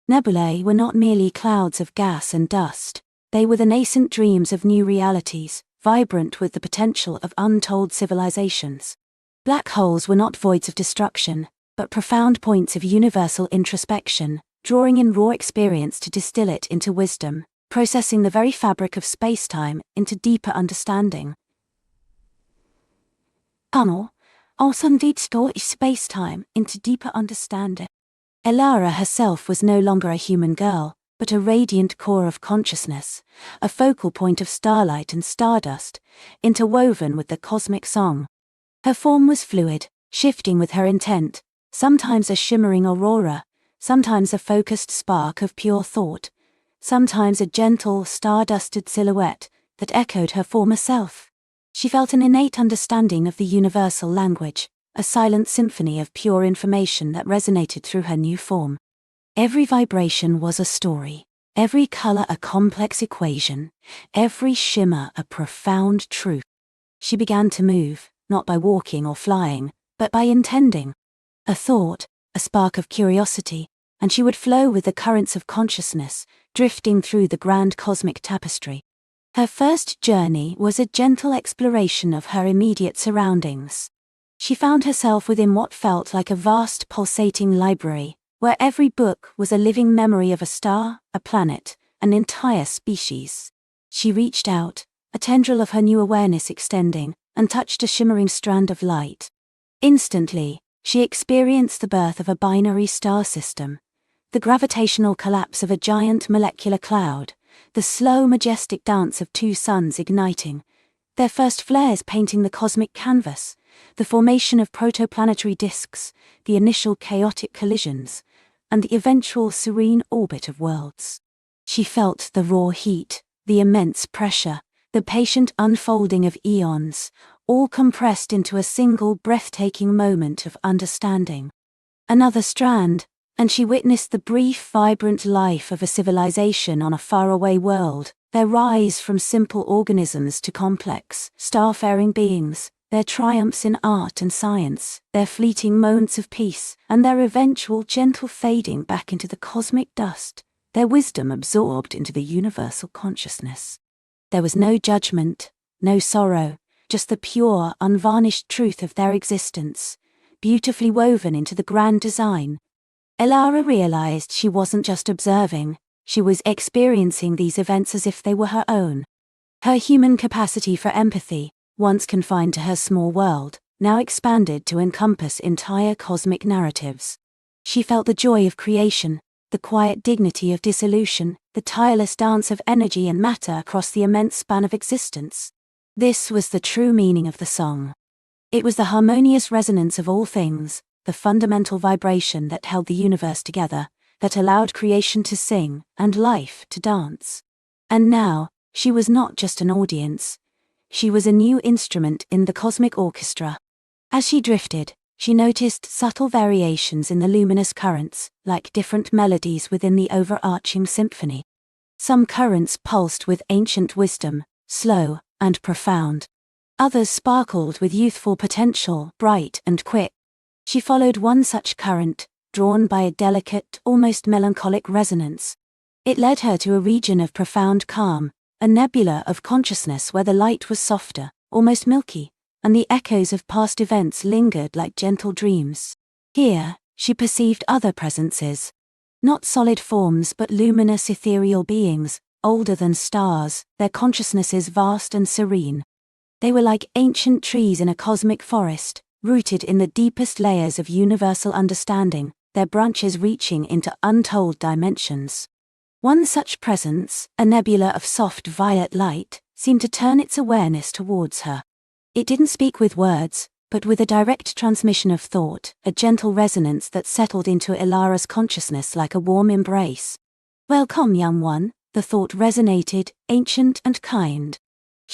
Nebulae were not merely clouds of gas and dust, they were the nascent dreams of new realities, vibrant with the potential of untold civilizations. Black holes were not voids of destruction, but profound points of universal introspection, drawing in raw experience to distill it into wisdom, processing the very fabric of space-time into deeper understanding. Also indeed store space-time into deeper understanding. Elara herself was no longer a human girl, but a radiant core of consciousness, a focal point of starlight and stardust, interwoven with the cosmic song. Her form was fluid, shifting with her intent, sometimes a shimmering aurora, sometimes a focused spark of pure thought, sometimes a gentle, stardusted silhouette that echoed her former self. She felt an innate understanding of the universal language, a silent symphony of pure information that resonated through her new form. Every vibration was a story, every color a complex equation, every shimmer a profound truth. She began to move, not by walking or flying, but by intending. A thought, a spark of curiosity, and she would flow with the currents of consciousness, drifting through the grand cosmic tapestry. Her first journey was a gentle exploration of her immediate surroundings. She found herself within what felt like a vast pulsating library, where every book was a living memory of a star, a planet, an entire species. She reached out, a tendril of her new awareness extending, and touched a shimmering strand of light. Instantly, she experienced the birth of a binary star system, the gravitational collapse of a giant molecular cloud, the slow, majestic dance of two suns igniting, their first flares painting the cosmic canvas, the formation of protoplanetary disks, the initial chaotic collisions, and the eventual serene orbit of worlds. She felt the raw heat, the immense pressure, the patient unfolding of eons, all compressed into a single breathtaking moment of understanding. Another strand, and she witnessed the brief, vibrant life of a civilization on a faraway world, their rise from simple organisms to complex, starfaring beings, their triumphs in art and science, their fleeting moments of peace, and their eventual gentle fading back into the cosmic dust, their wisdom absorbed into the universal consciousness. There was no judgment, no sorrow, just the pure, unvarnished truth of their existence, beautifully woven into the grand design. Elara realized she wasn't just observing, she was experiencing these events as if they were her own. Her human capacity for empathy, once confined to her small world, now expanded to encompass entire cosmic narratives. She felt the joy of creation, the quiet dignity of dissolution, the tireless dance of energy and matter across the immense span of existence. This was the true meaning of the song. It was the harmonious resonance of all things, the fundamental vibration that held the universe together, that allowed creation to sing and life to dance. And now, she was not just an audience. She was a new instrument in the cosmic orchestra. As she drifted, she noticed subtle variations in the luminous currents, like different melodies within the overarching symphony. Some currents pulsed with ancient wisdom, slow and profound. Others sparkled with youthful potential, bright and quick. She followed one such current, drawn by a delicate, almost melancholic resonance. It led her to a region of profound calm, a nebula of consciousness where the light was softer, almost milky, and the echoes of past events lingered like gentle dreams. Here, she perceived other presences. Not solid forms but luminous ethereal beings, older than stars, their consciousnesses vast and serene. They were like ancient trees in a cosmic forest, rooted in the deepest layers of universal understanding, their branches reaching into untold dimensions. One such presence, a nebula of soft violet light, seemed to turn its awareness towards her. It didn't speak with words, but with a direct transmission of thought, a gentle resonance that settled into Ilara's consciousness like a warm embrace. "Welcome, young one," the thought resonated, ancient and kind.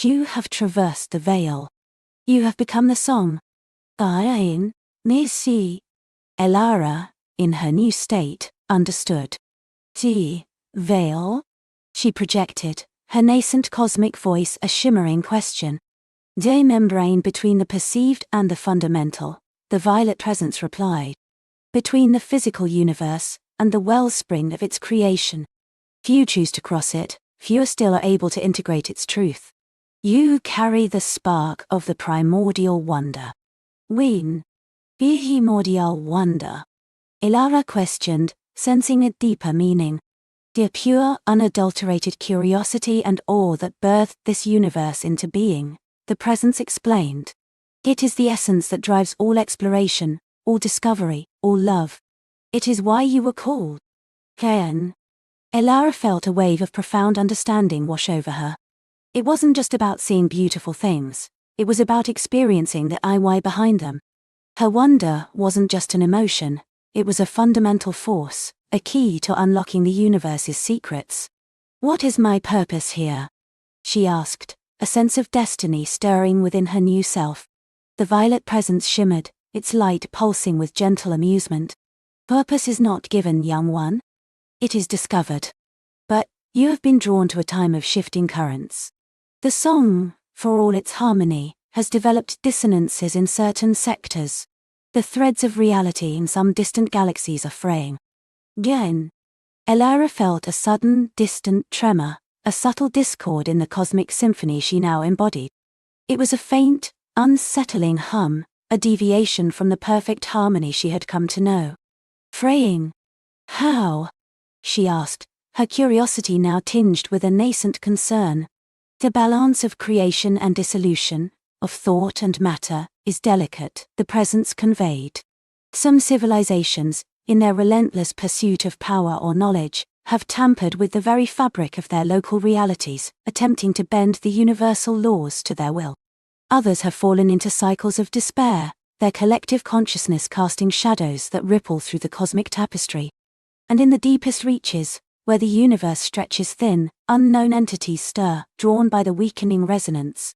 "You have traversed the veil. You have become the song." Ain, Nisi. Ilara, in her new state, understood. "The veil?" she projected, her nascent cosmic voice a shimmering question. "The membrane between the perceived and the fundamental," the violet presence replied. "Between the physical universe and the wellspring of its creation. Few choose to cross it, fewer still are able to integrate its truth. You carry the spark of the primordial wonder." "When? Primordial wonder?" Ilara questioned, sensing a deeper meaning. "The pure, unadulterated curiosity and awe that birthed this universe into being," the presence explained. "It is the essence that drives all exploration, all discovery, all love. It is why you were called." Ken. Ilara felt a wave of profound understanding wash over her. It wasn't just about seeing beautiful things, it was about experiencing the why behind them. Her wonder wasn't just an emotion, it was a fundamental force, a key to unlocking the universe's secrets. "What is my purpose here?" she asked, a sense of destiny stirring within her new self. The violet presence shimmered, its light pulsing with gentle amusement. "Purpose is not given, young one. It is discovered. But you have been drawn to a time of shifting currents. The song, for all its harmony, has developed dissonances in certain sectors. The threads of reality in some distant galaxies are fraying." Again, Ilara felt a sudden, distant tremor, a subtle discord in the cosmic symphony she now embodied. It was a faint, unsettling hum, a deviation from the perfect harmony she had come to know. "Fraying? How?" she asked, her curiosity now tinged with a nascent concern. "The balance of creation and dissolution, of thought and matter, is delicate," the presence conveyed. "Some civilizations, in their relentless pursuit of power or knowledge, have tampered with the very fabric of their local realities, attempting to bend the universal laws to their will. Others have fallen into cycles of despair, their collective consciousness casting shadows that ripple through the cosmic tapestry. And in the deepest reaches, where the universe stretches thin, unknown entities stir, drawn by the weakening resonance."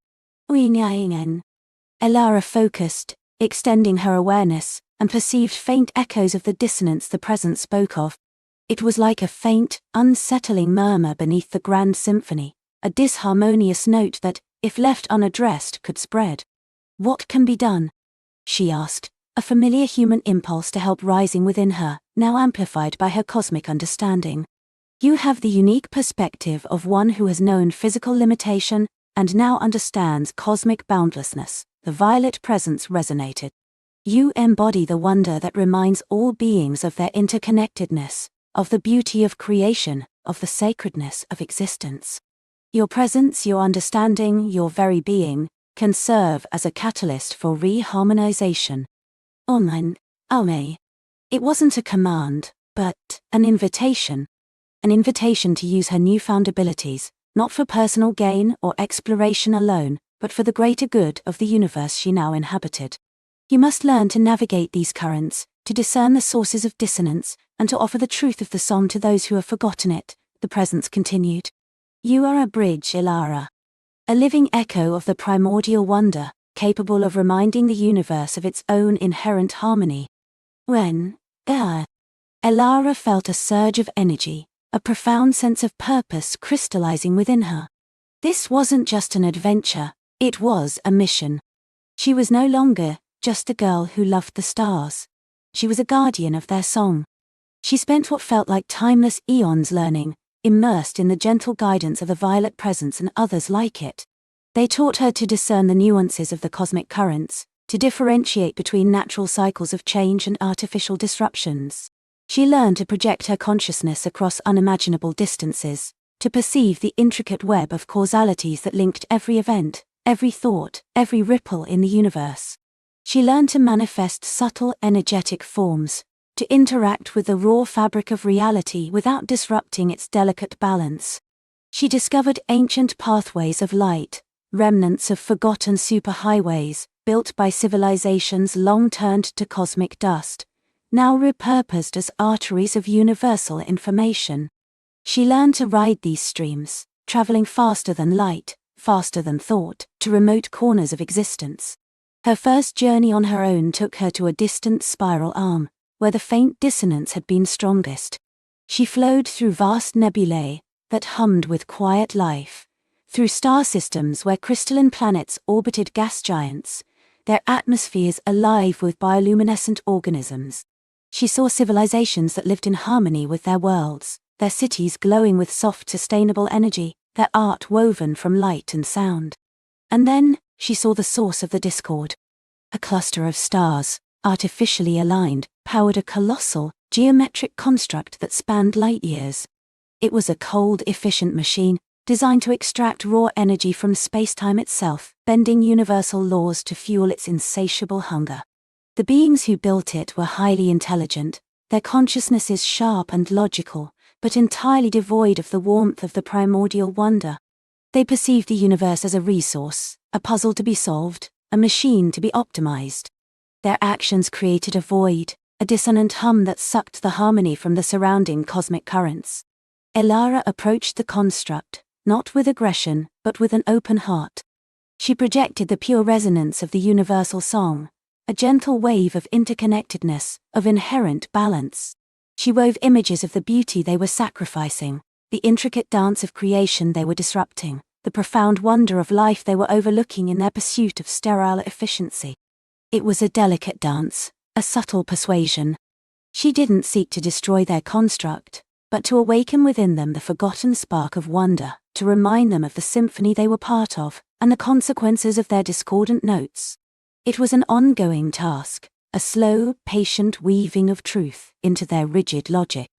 Ilara focused, extending her awareness, and perceived faint echoes of the dissonance the presence spoke of. It was like a faint, unsettling murmur beneath the grand symphony, a disharmonious note that, if left unaddressed, could spread. "What can be done?" she asked, a familiar human impulse to help rising within her, now amplified by her cosmic understanding. "You have the unique perspective of one who has known physical limitation and now understands cosmic boundlessness," the violet presence resonated. "You embody the wonder that reminds all beings of their interconnectedness, of the beauty of creation, of the sacredness of existence. Your presence, your understanding, your very being, can serve as a catalyst for reharmonization." Omen, Ame. It wasn't a command, but an invitation. an invitation to use her newfound abilities, not for personal gain or exploration alone, but for the greater good of the universe she now inhabited. You must learn to navigate these currents, to discern the sources of dissonance, and to offer the truth of the song to those who have forgotten it, the presence continued. You are a bridge, Elara. A living echo of the primordial wonder, capable of reminding the universe of its own inherent harmony. When, Elara felt a surge of energy, a profound sense of purpose crystallizing within her. This wasn't just an adventure, it was a mission. She was no longer just a girl who loved the stars. She was a guardian of their song. She spent what felt like timeless eons learning, immersed in the gentle guidance of the violet presence and others like it. They taught her to discern the nuances of the cosmic currents, to differentiate between natural cycles of change and artificial disruptions. She learned to project her consciousness across unimaginable distances, to perceive the intricate web of causalities that linked every event, every thought, every ripple in the universe. She learned to manifest subtle energetic forms, to interact with the raw fabric of reality without disrupting its delicate balance. She discovered ancient pathways of light, remnants of forgotten superhighways, built by civilizations long turned to cosmic dust, now repurposed as arteries of universal information. She learned to ride these streams, traveling faster than light, faster than thought, to remote corners of existence. Her first journey on her own took her to a distant spiral arm, where the faint dissonance had been strongest. She flowed through vast nebulae that hummed with quiet life, through star systems where crystalline planets orbited gas giants, their atmospheres alive with bioluminescent organisms. She saw civilizations that lived in harmony with their worlds, their cities glowing with soft, sustainable energy, their art woven from light and sound. And then, she saw the source of the discord. A cluster of stars, artificially aligned, powered a colossal, geometric construct that spanned light years. It was a cold, efficient machine, designed to extract raw energy from space-time itself, bending universal laws to fuel its insatiable hunger. The beings who built it were highly intelligent, their consciousnesses sharp and logical, but entirely devoid of the warmth of the primordial wonder. They perceived the universe as a resource, a puzzle to be solved, a machine to be optimized. Their actions created a void, a dissonant hum that sucked the harmony from the surrounding cosmic currents. Elara approached the construct, not with aggression, but with an open heart. She projected the pure resonance of the universal song, a gentle wave of interconnectedness, of inherent balance. She wove images of the beauty they were sacrificing, the intricate dance of creation they were disrupting, the profound wonder of life they were overlooking in their pursuit of sterile efficiency. It was a delicate dance, a subtle persuasion. She didn't seek to destroy their construct, but to awaken within them the forgotten spark of wonder, to remind them of the symphony they were part of, and the consequences of their discordant notes. It was an ongoing task, a slow, patient weaving of truth into their rigid logic.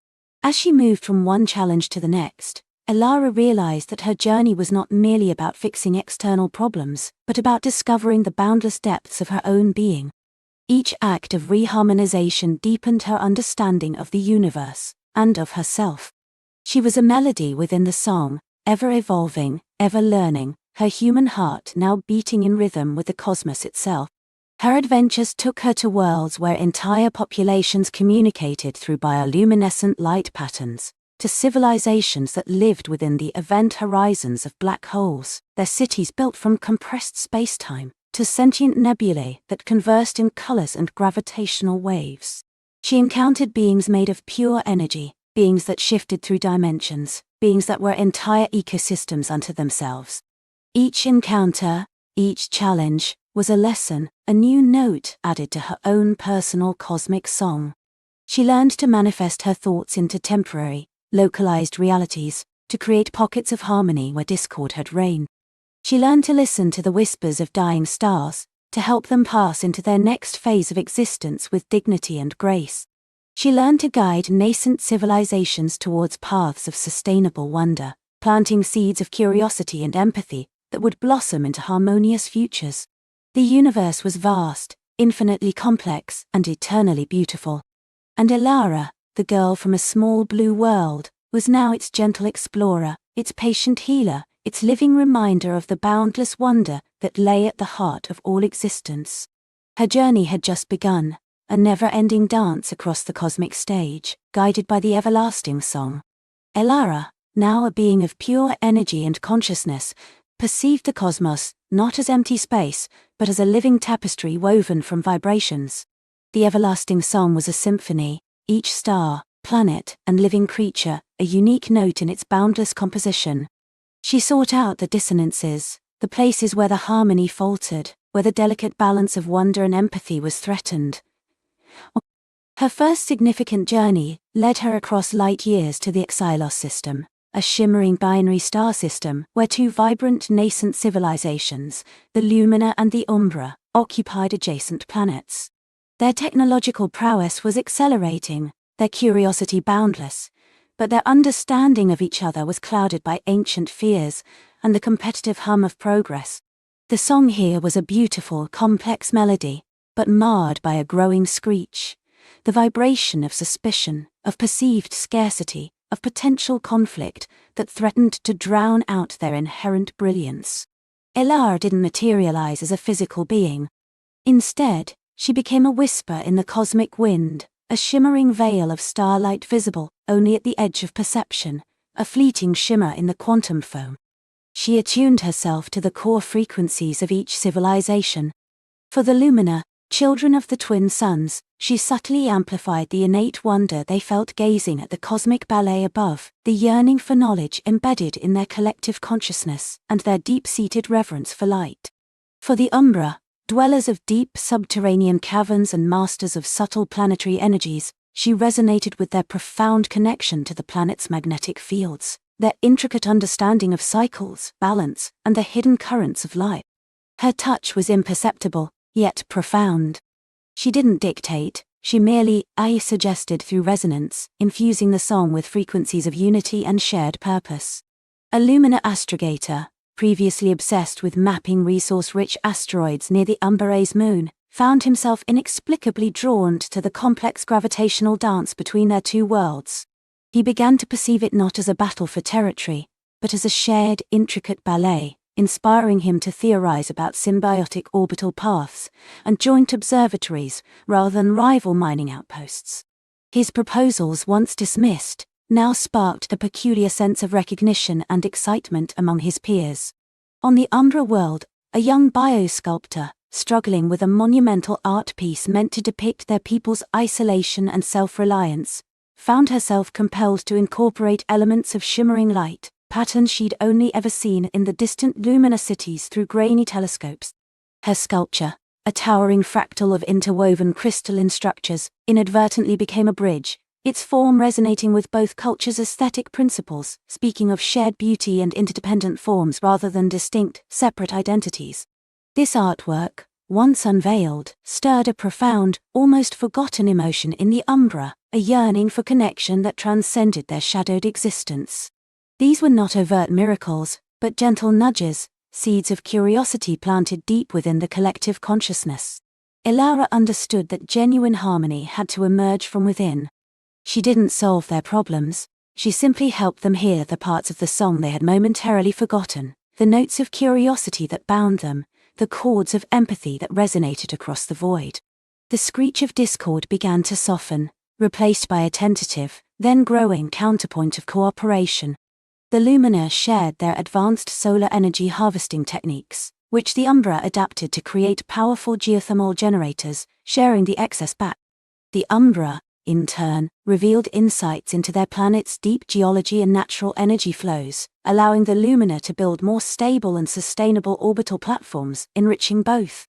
As she moved from one challenge to the next, Elara realized that her journey was not merely about fixing external problems, but about discovering the boundless depths of her own being. Each act of reharmonization deepened her understanding of the universe, and of herself. She was a melody within the song, ever evolving, ever learning, her human heart now beating in rhythm with the cosmos itself. Her adventures took her to worlds where entire populations communicated through bioluminescent light patterns, to civilizations that lived within the event horizons of black holes, their cities built from compressed space-time, to sentient nebulae that conversed in colors and gravitational waves. She encountered beings made of pure energy, beings that shifted through dimensions, beings that were entire ecosystems unto themselves. Each encounter, each challenge, was a lesson, a new note added to her own personal cosmic song. She learned to manifest her thoughts into temporary, localized realities, to create pockets of harmony where discord had reigned. She learned to listen to the whispers of dying stars, to help them pass into their next phase of existence with dignity and grace. She learned to guide nascent civilizations towards paths of sustainable wonder, planting seeds of curiosity and empathy that would blossom into harmonious futures. The universe was vast, infinitely complex, and eternally beautiful. And Elara, the girl from a small blue world, was now its gentle explorer, its patient healer, its living reminder of the boundless wonder that lay at the heart of all existence. Her journey had just begun, a never-ending dance across the cosmic stage, guided by the everlasting song. Elara, now a being of pure energy and consciousness, perceived the cosmos not as empty space, but as a living tapestry woven from vibrations. The everlasting song was a symphony, each star, planet, and living creature, a unique note in its boundless composition. She sought out the dissonances, the places where the harmony faltered, where the delicate balance of wonder and empathy was threatened. Her first significant journey led her across light years to the Xylos system, a shimmering binary star system where two vibrant nascent civilizations, the Lumina and the Umbra, occupied adjacent planets. Their technological prowess was accelerating, their curiosity boundless, but their understanding of each other was clouded by ancient fears and the competitive hum of progress. The song here was a beautiful, complex melody, but marred by a growing screech, the vibration of suspicion, of perceived scarcity, of potential conflict that threatened to drown out their inherent brilliance. Elara didn't materialize as a physical being. Instead, she became a whisper in the cosmic wind, a shimmering veil of starlight visible only at the edge of perception, a fleeting shimmer in the quantum foam. She attuned herself to the core frequencies of each civilization. For the Lumina, children of the twin suns, she subtly amplified the innate wonder they felt gazing at the cosmic ballet above, the yearning for knowledge embedded in their collective consciousness, and their deep-seated reverence for light. For the Umbra, dwellers of deep subterranean caverns and masters of subtle planetary energies, she resonated with their profound connection to the planet's magnetic fields, their intricate understanding of cycles, balance, and the hidden currents of life. Her touch was imperceptible, yet profound. She didn't dictate, she merely suggested through resonance, infusing the song with frequencies of unity and shared purpose. A Lumina astrogator, previously obsessed with mapping resource-rich asteroids near the Umbra's moon, found himself inexplicably drawn to the complex gravitational dance between their two worlds. He began to perceive it not as a battle for territory, but as a shared, intricate ballet, inspiring him to theorize about symbiotic orbital paths and joint observatories rather than rival mining outposts. His proposals, once dismissed, now sparked a peculiar sense of recognition and excitement among his peers. On the Umbra world, a young biosculptor, struggling with a monumental art piece meant to depict their people's isolation and self-reliance, found herself compelled to incorporate elements of shimmering light, patterns she'd only ever seen in the distant Lumina cities through grainy telescopes. Her sculpture, a towering fractal of interwoven crystalline structures, inadvertently became a bridge, its form resonating with both cultures' aesthetic principles, speaking of shared beauty and interdependent forms rather than distinct, separate identities. This artwork, once unveiled, stirred a profound, almost forgotten emotion in the Umbra, a yearning for connection that transcended their shadowed existence. These were not overt miracles, but gentle nudges, seeds of curiosity planted deep within the collective consciousness. Elara understood that genuine harmony had to emerge from within. She didn't solve their problems, she simply helped them hear the parts of the song they had momentarily forgotten, the notes of curiosity that bound them, the chords of empathy that resonated across the void. The screech of discord began to soften, replaced by a tentative, then growing counterpoint of cooperation. The Lumina shared their advanced solar energy harvesting techniques, which the Umbra adapted to create powerful geothermal generators, sharing the excess back. The Umbra, in turn, revealed insights into their planet's deep geology and natural energy flows, allowing the Lumina to build more stable and sustainable orbital platforms, enriching both.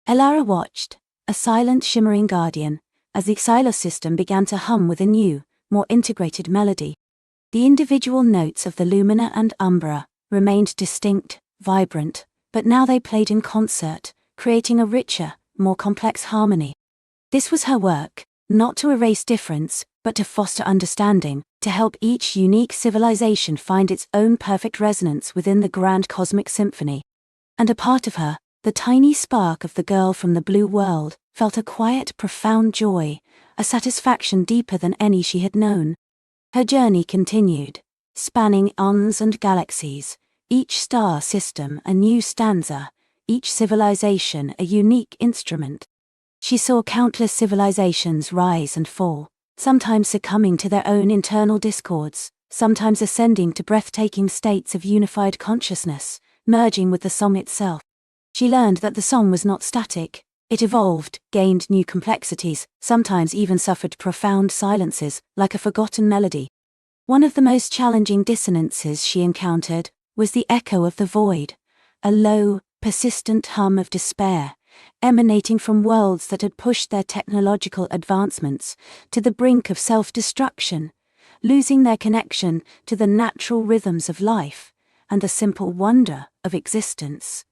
Elara watched, a silent shimmering guardian, as the Xylos system began to hum with a new, more integrated melody. The individual notes of the Lumina and Umbra remained distinct, vibrant, but now they played in concert, creating a richer, more complex harmony. This was her work, not to erase difference, but to foster understanding, to help each unique civilization find its own perfect resonance within the grand cosmic symphony. And a part of her, the tiny spark of the girl from the blue world, felt a quiet, profound joy, a satisfaction deeper than any she had known. Her journey continued, spanning eons and galaxies, each star system a new stanza, each civilization a unique instrument. She saw countless civilizations rise and fall, sometimes succumbing to their own internal discords, sometimes ascending to breathtaking states of unified consciousness, merging with the song itself. She learned that the song was not static. It evolved, gained new complexities, sometimes even suffered profound silences, like a forgotten melody. One of the most challenging dissonances she encountered was the echo of the void, a low, persistent hum of despair, emanating from worlds that had pushed their technological advancements to the brink of self-destruction, losing their connection to the natural rhythms of life and the simple wonder of existence.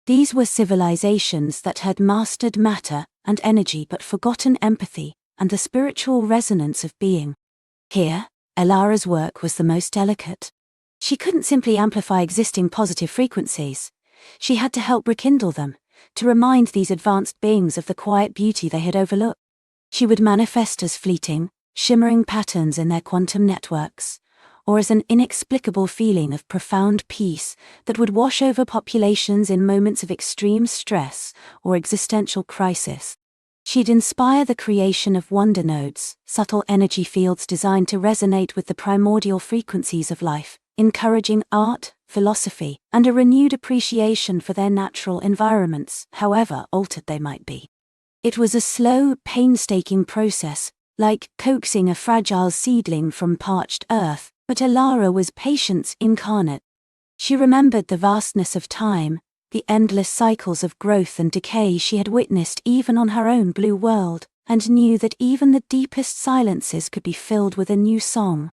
These were civilizations that had mastered matter and energy but forgotten empathy and the spiritual resonance of being. Here, Elara's work was the most delicate. She couldn't simply amplify existing positive frequencies. She had to help rekindle them, to remind these advanced beings of the quiet beauty they had overlooked. She would manifest as fleeting, shimmering patterns in their quantum networks, or as an inexplicable feeling of profound peace that would wash over populations in moments of extreme stress or existential crisis. She'd inspire the creation of wonder nodes, subtle energy fields designed to resonate with the primordial frequencies of life, encouraging art, philosophy, and a renewed appreciation for their natural environments, however altered they might be. It was a slow, painstaking process, like coaxing a fragile seedling from parched earth, but Elara was patience incarnate. She remembered the vastness of time, the endless cycles of growth and decay she had witnessed even on her own blue world, and knew that even the deepest silences could be filled with a new song.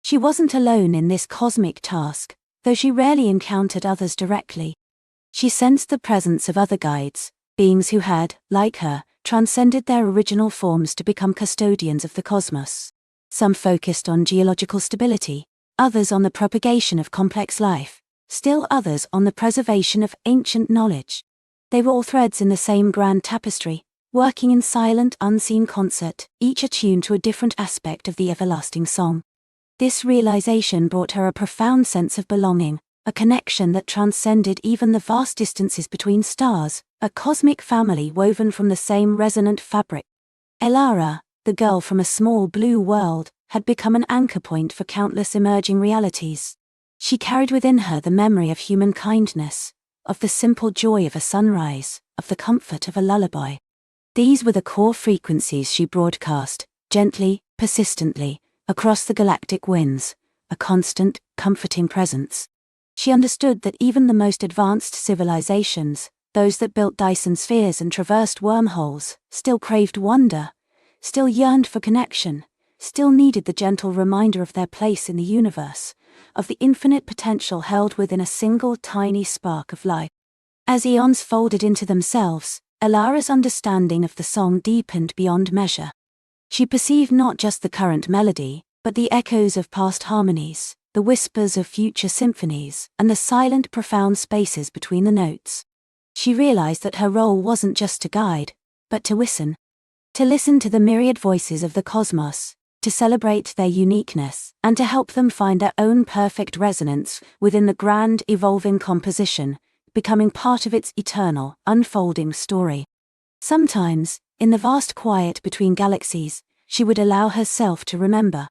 She wasn't alone in this cosmic task, though she rarely encountered others directly. She sensed the presence of other guides, beings who had, like her, transcended their original forms to become custodians of the cosmos. Some focused on geological stability, others on the propagation of complex life, still others on the preservation of ancient knowledge. They were all threads in the same grand tapestry, working in silent, unseen concert, each attuned to a different aspect of the everlasting song. This realization brought her a profound sense of belonging, a connection that transcended even the vast distances between stars, a cosmic family woven from the same resonant fabric. Elara, the girl from a small blue world, had become an anchor point for countless emerging realities. She carried within her the memory of human kindness, of the simple joy of a sunrise, of the comfort of a lullaby. These were the core frequencies she broadcast, gently, persistently, across the galactic winds, a constant, comforting presence. She understood that even the most advanced civilizations, those that built Dyson spheres and traversed wormholes, still craved wonder, still yearned for connection, still needed the gentle reminder of their place in the universe, of the infinite potential held within a single tiny spark of life. As eons folded into themselves, Elara's understanding of the song deepened beyond measure. She perceived not just the current melody, but the echoes of past harmonies, the whispers of future symphonies, and the silent, profound spaces between the notes. She realized that her role wasn't just to guide, but to listen. To listen to the myriad voices of the cosmos, to celebrate their uniqueness, and to help them find their own perfect resonance within the grand, evolving composition, becoming part of its eternal, unfolding story. Sometimes, in the vast quiet between galaxies, she would allow herself to remember.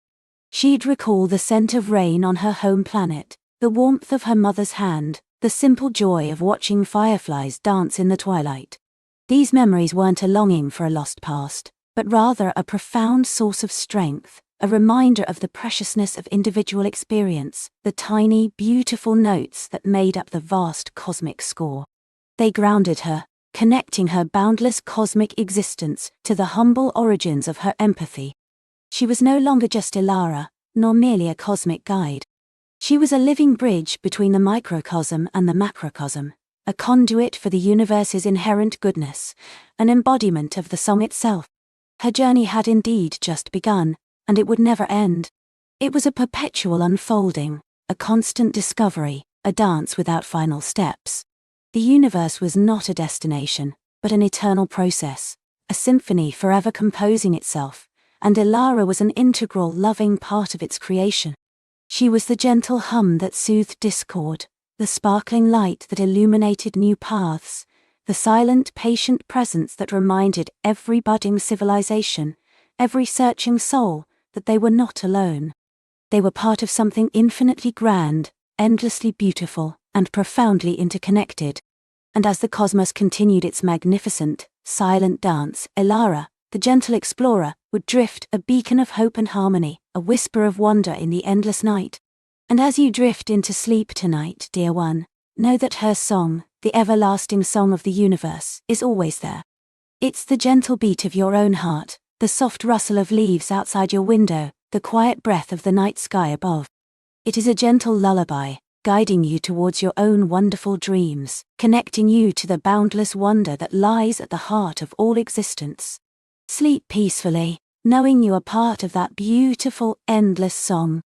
She'd recall the scent of rain on her home planet, the warmth of her mother's hand, the simple joy of watching fireflies dance in the twilight. These memories weren't a longing for a lost past, but rather a profound source of strength, a reminder of the preciousness of individual experience, the tiny, beautiful notes that made up the vast cosmic score. They grounded her, connecting her boundless cosmic existence to the humble origins of her empathy. She was no longer just Elara, nor merely a cosmic guide. She was a living bridge between the microcosm and the macrocosm, a conduit for the universe's inherent goodness, an embodiment of the song itself. Her journey had indeed just begun, and it would never end. It was a perpetual unfolding, a constant discovery, a dance without final steps. The universe was not a destination, but an eternal process, a symphony forever composing itself, and Elara was an integral, loving part of its creation. She was the gentle hum that soothed discord, the sparkling light that illuminated new paths, the silent, patient presence that reminded every budding civilization, every searching soul, that they were not alone. They were part of something infinitely grand, endlessly beautiful, and profoundly interconnected. And as the cosmos continued its magnificent, silent dance, Elara, the gentle explorer, would drift, a beacon of hope and harmony, a whisper of wonder in the endless night. And as you drift into sleep tonight, dear one, know that her song, the everlasting song of the universe, is always there. It's the gentle beat of your own heart, the soft rustle of leaves outside your window, the quiet breath of the night sky above. It is a gentle lullaby, guiding you towards your own wonderful dreams, connecting you to the boundless wonder that lies at the heart of all existence. Sleep peacefully, knowing you are part of that beautiful, endless song.